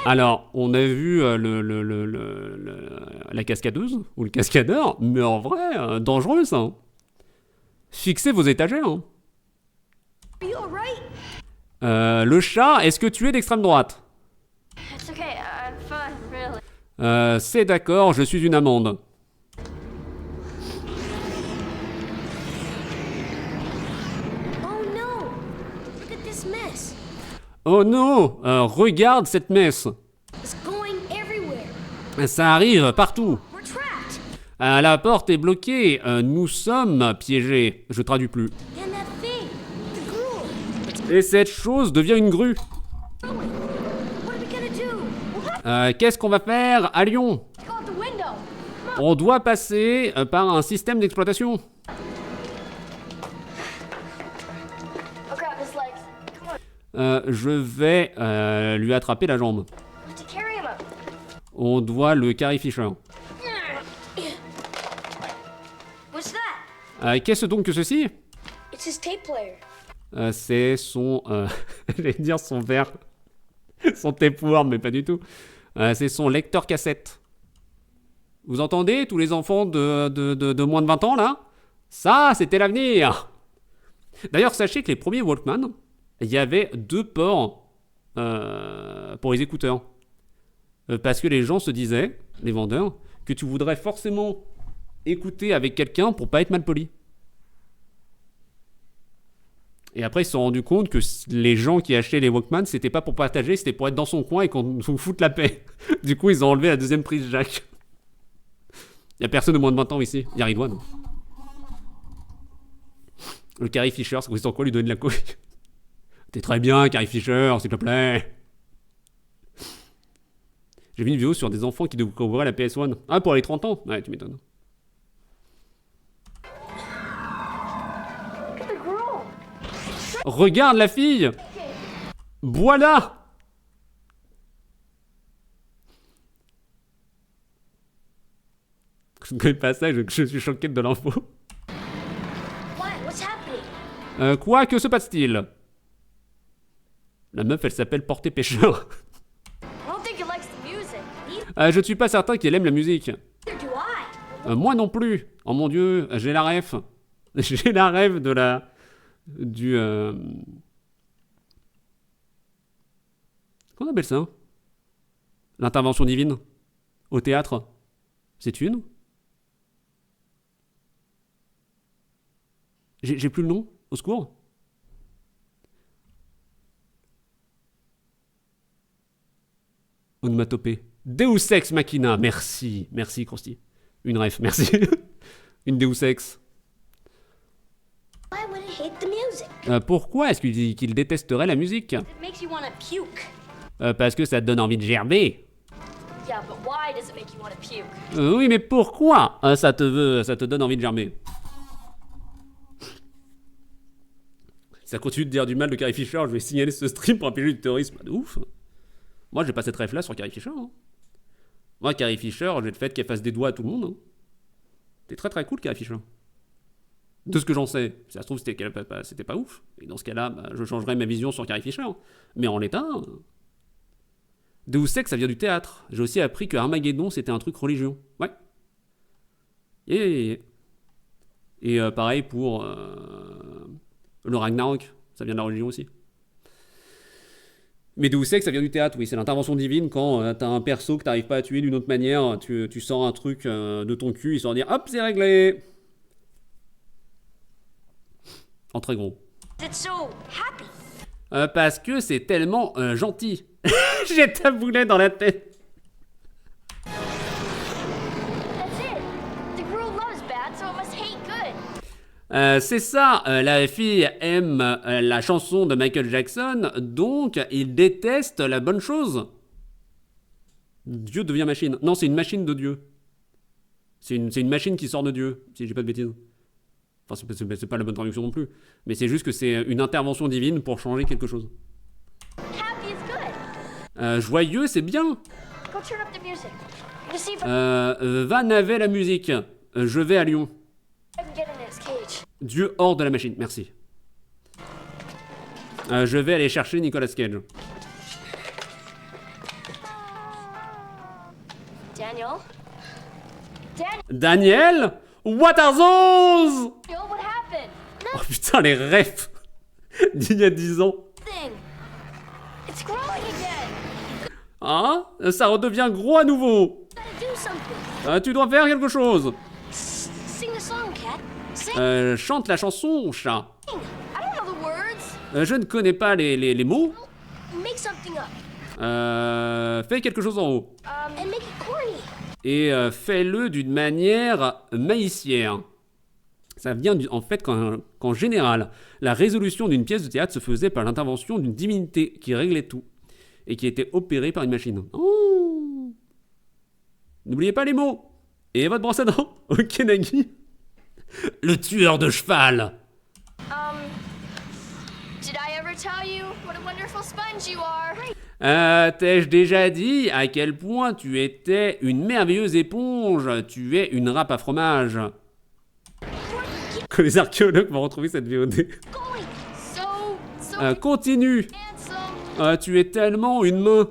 Alors, on a vu la cascadeuse ou le cascadeur, mais en vrai, dangereux ça. Hein. Fixez vos étagères. Hein. Are you alright? Le chat, est-ce que tu es d'extrême droite? It's okay, I'm fine, really. C'est d'accord, je suis une amende. Oh no! Look at this mess. Oh non, regarde cette messe. It's going everywhere. Ça arrive partout. We're trapped. La porte est bloquée. Nous sommes piégés. Je traduis plus. And that thing, the gruel. Et cette chose devient une grue. What are we gonna do? We'll have Qu'est-ce qu'on va faire à Lyon? to go out the window. On doit passer par un système d'exploitation. I'll grab his legs. Come on. Je vais lui attraper la jambe. We have to carry him up. On doit le Carrie Fisher. What's that? Qu'est-ce donc que ceci? It's his tape player. C'est son... j'allais dire son verre. Son tapeworm, mais pas du tout. C'est son lecteur cassette. Vous entendez, tous les enfants de moins de 20 ans, là? Ça, c'était l'avenir. D'ailleurs, sachez que les premiers Walkman, il y avait 2 ports pour les écouteurs. Parce que les gens se disaient, les vendeurs, que tu voudrais forcément écouter avec quelqu'un pour pas être mal poli. Et après, ils se sont rendus compte que les gens qui achetaient les Walkman, c'était pas pour partager, c'était pour être dans son coin et qu'on nous foute la paix. Du coup, ils ont enlevé la deuxième prise jack. Il y a personne de moins de 20 ans ici. Il y a Ridwan. Le Carrie Fisher, ça consiste en quoi lui donner de la coke? T'es très bien, Carrie Fisher, s'il te plaît. J'ai vu une vidéo sur des enfants qui découvraient la PS1. Ah, pour les 30 ans? Ouais, tu m'étonnes. Regarde la fille! Voilà! Je ne connais pas ça, je suis choqué de l'info. What's happening? Quoi, que se passe-t-il? La meuf, elle s'appelle Portée Pêcheur. I don't think he likes the music. Je ne suis pas certain qu'elle aime la musique. Neither do I. Moi non plus. Oh mon dieu, j'ai la ref. J'ai la ref de la... Qu'on appelle ça? L'intervention divine au théâtre. C'est une? J'ai plus le nom. Au secours. Onomatopée. Deus Ex Machina. Merci. Merci, Krusty. Une ref, merci. Une Deus Ex. Why would he hate the music? Pourquoi est-ce qu'il détesterait la musique? It makes you want to puke. Parce que ça te donne envie de gerber. Yeah, but why does it make you want to puke? Oui, mais pourquoi ça te donne envie de gerber? Ça continue de dire du mal de Carrie Fisher, je vais signaler ce stream pour empêcher du terrorisme. De ouf. Moi, j'ai pas cette ref là sur Carrie Fisher. Hein. Moi, Carrie Fisher, j'ai le fait qu'elle fasse des doigts à tout le monde. Hein. T'es très très cool, Carrie Fisher. De ce que j'en sais. Si ça se trouve, c'était pas ouf. Et dans ce cas-là, bah, je changerais ma vision sur Carrie Fisher. Mais en l'état... Deus Ex, ça vient du théâtre. J'ai aussi appris que Armageddon, c'était un truc religieux. Ouais. Et pareil pour le Ragnarok. Ça vient de la religion aussi. Mais Deus Ex, ça vient du théâtre, oui. C'est l'intervention divine quand t'as un perso que t'arrives pas à tuer d'une autre manière. Tu sors un truc de ton cul, ils sont dire hop, c'est réglé. En très gros. It's so happy. Parce que c'est tellement gentil. J'ai taboulet dans la tête. That's it. The girl loves bad, so it must hate good. C'est ça, la fille aime la chanson de Michael Jackson, donc il déteste la bonne chose. Dieu devient machine. Non, c'est une machine de Dieu. C'est une machine qui sort de Dieu, si j'ai pas de bêtises. Enfin, c'est pas la bonne traduction non plus. Mais c'est juste que c'est une intervention divine pour changer quelque chose. Happy is good. Joyeux, c'est bien. Go turn up the music. To see if Va naver la musique. Je vais à Lyon. I can get in his cage. Dieu hors de la machine, merci. Je vais aller chercher Nicolas Cage. Daniel, Daniel? What are those? Yo, what happened? Oh putain, les refs d'il y a 10 ans. Nothing. It's growing again. Hein? Ça redevient gros à nouveau. Gotta do something. Tu dois faire quelque chose. Sing the song, cat. Sing. Chante la chanson, chat. I don't know the words. Je ne connais pas les mots. Make something up. Fais quelque chose en haut. And make it corny. Et fais-le d'une manière maïssière. Ça vient en fait qu'en général, la résolution d'une pièce de théâtre se faisait par l'intervention d'une divinité qui réglait tout et qui était opérée par une machine. Oh. N'oubliez pas les mots. Et votre brosse à dents. Ok, Nagui. Le tueur de cheval. Did I ever tell you what a wonderful sponge you are? T'ai-je déjà dit à quel point tu étais une merveilleuse éponge? Tu es une râpe à fromage. Que les archéologues vont retrouver cette VOD. Continue. Tu es tellement une main.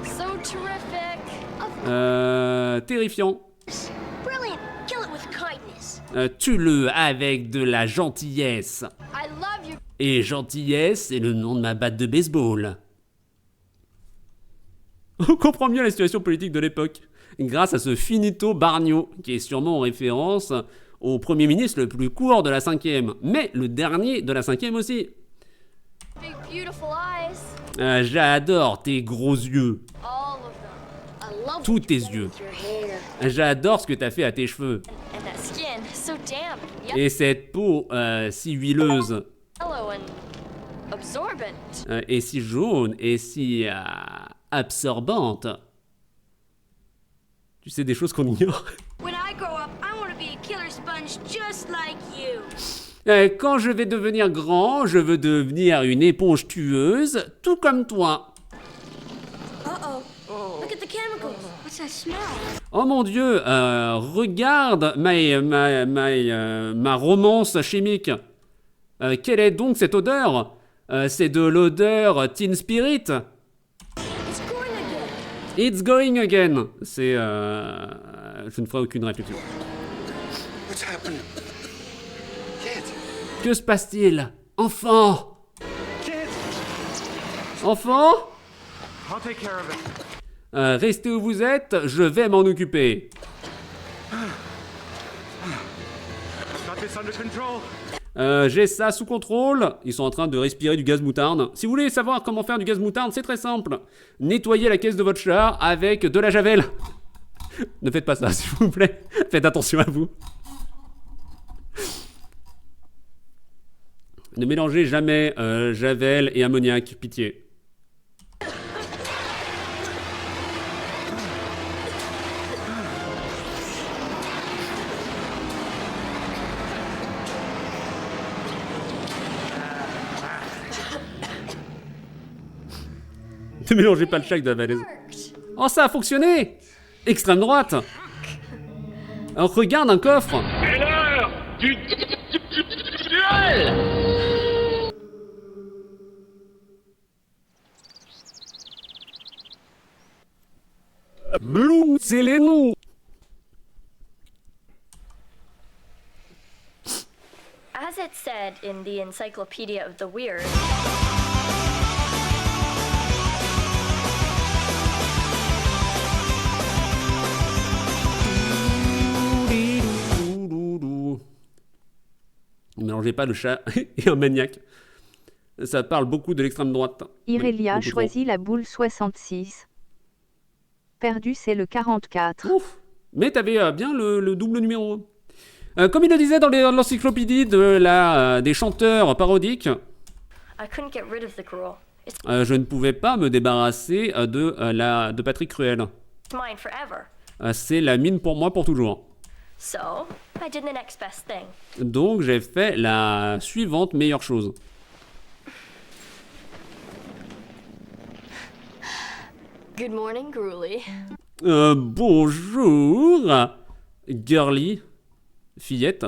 So terrific. Terrifiant. Brilliant. Kill it with kindness. Tue-le avec de la gentillesse. I love you. Et gentillesse, c'est le nom de ma batte de baseball. On comprend mieux la situation politique de l'époque, grâce à ce finito Bargno, qui est sûrement en référence au Premier ministre le plus court de la 5e, mais le dernier de la 5e aussi. Big beautiful eyes. J'adore tes gros yeux. All of them. I love Tous tes yeux. your hair. J'adore ce que t'as fait à tes cheveux. And that skin, so damp. Et cette peau si huileuse. Yellow and absorbent. Et si jaune, et si absorbante. Tu sais des choses qu'on ignore. When I grow up, I want to be a killer sponge just like you. Quand je vais devenir grand, je veux devenir une éponge tueuse, tout comme toi. Uh-oh. Look at the chemicals. What's that smell? Oh mon Dieu, regarde ma romance chimique. Quelle est donc cette odeur? C'est de l'odeur Teen Spirit. It's going again. It's going again. C'est... je ne ferai aucune réflexion. What's happened? Kid! Que se passe-t-il? Enfant! Kid! Enfant? I'll take care of it. Restez où vous êtes, je vais m'en occuper. Got this under control. J'ai ça sous contrôle. Ils sont en train de respirer du gaz moutarde. Si vous voulez savoir comment faire du gaz moutarde, c'est très simple. Nettoyez la caisse de votre chat avec de la javel. Ne faites pas ça, s'il vous plaît. Faites attention à vous. Ne mélangez jamais javel et ammoniac, pitié. Ne mélangez pas le chat avec de la valise. Oh, ça a fonctionné! Extrême droite! Alors, regarde un coffre! C'est l'heure du duel! Bloom, c'est les noms! As it said in the Encyclopedia of the Weird, Ne mélangez pas le chat et un maniaque. Ça parle beaucoup de l'extrême droite. Irelia Beaucoup choisit la boule 66. Perdu, c'est le 44. Ouf. Mais t'avais bien le double numéro. Comme il le disait dans l'encyclopédie des chanteurs parodiques, I couldn't get rid of the gruel. It's je ne pouvais pas me débarrasser de Patrick Cruel. mine forever. C'est la mine pour moi pour toujours. So, I did the next best thing. Donc j'ai fait la suivante meilleure chose. Good morning, Gruely. Bonjour, girly, fillette.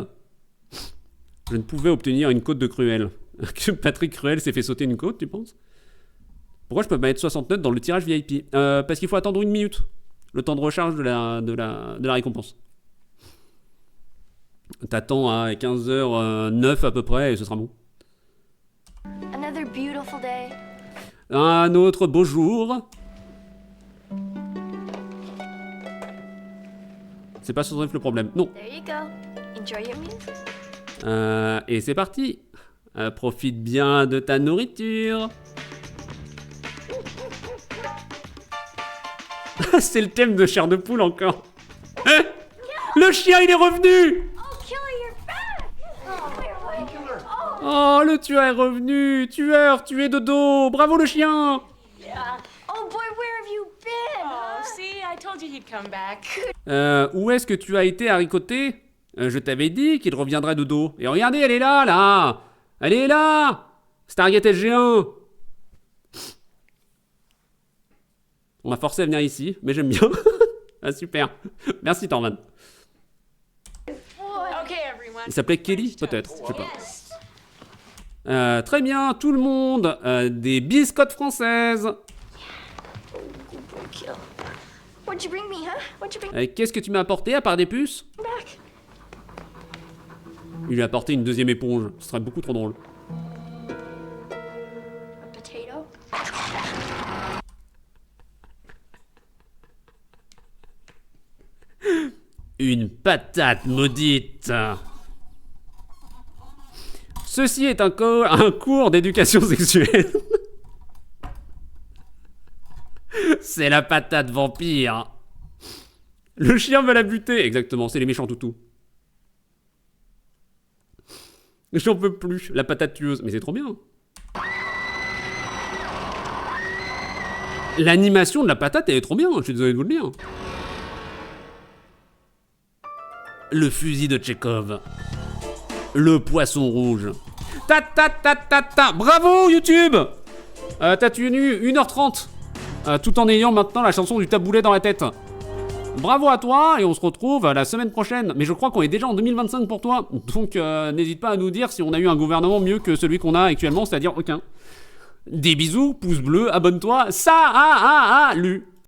Je ne pouvais obtenir une côte de Cruel. Que Patrick Cruel s'est fait sauter une côte, tu penses? Pourquoi je peux pas mettre 60 notes dans le tirage VIP? Parce qu'il faut attendre 1 minute. Le temps de recharge de la récompense. T'attends à 15h09 à peu près et ce sera bon. Another beautiful day. Un autre beau jour. C'est pas sur le problème. Non. There you go. Enjoy your meal. Et c'est parti. Profite bien de ta nourriture. C'est le thème de chair de poule encore. Hein? Le chien, il est revenu. Oh, le tueur est revenu. Tueur, tué dodo. Bravo le chien. Yeah. Oh boy, where have you been? Oh, see, I told you he'd come back. Où est-ce que tu as été haricoté? Je t'avais dit qu'il reviendrait dodo. Et regardez, elle est là, là. Elle est là. Stargate SG1. On m'a forcé à venir ici, mais j'aime bien. Ah, super. Merci, Torvan. Okay, everyone. Il s'appelait Kelly, peut-être. Je sais pas. Très bien, tout le monde. Des biscottes françaises. What'd you bring me, huh? What'd you bring Qu'est-ce que tu m'as apporté à part des puces? back? Il lui a apporté une deuxième éponge. Ce serait beaucoup trop drôle. A potato? Une patate maudite. Ceci est un cours d'éducation sexuelle. C'est la patate vampire. Le chien va la buter. Exactement, c'est les méchants toutous. J'en peux plus. La patate tueuse. Mais c'est trop bien. L'animation de la patate, elle est trop bien. Je suis désolé de vous le dire. Le fusil de Tchekhov. Le poisson rouge. Ta ta ta ta ta. Bravo YouTube. T'as tenu 1h30. Tout en ayant maintenant la chanson du taboulet dans la tête. Bravo à toi et on se retrouve la semaine prochaine. Mais je crois qu'on est déjà en 2025 pour toi. Donc n'hésite pas à nous dire si on a eu un gouvernement mieux que celui qu'on a actuellement, c'est-à-dire aucun. Des bisous, pouce bleu, abonne-toi. Ça lu.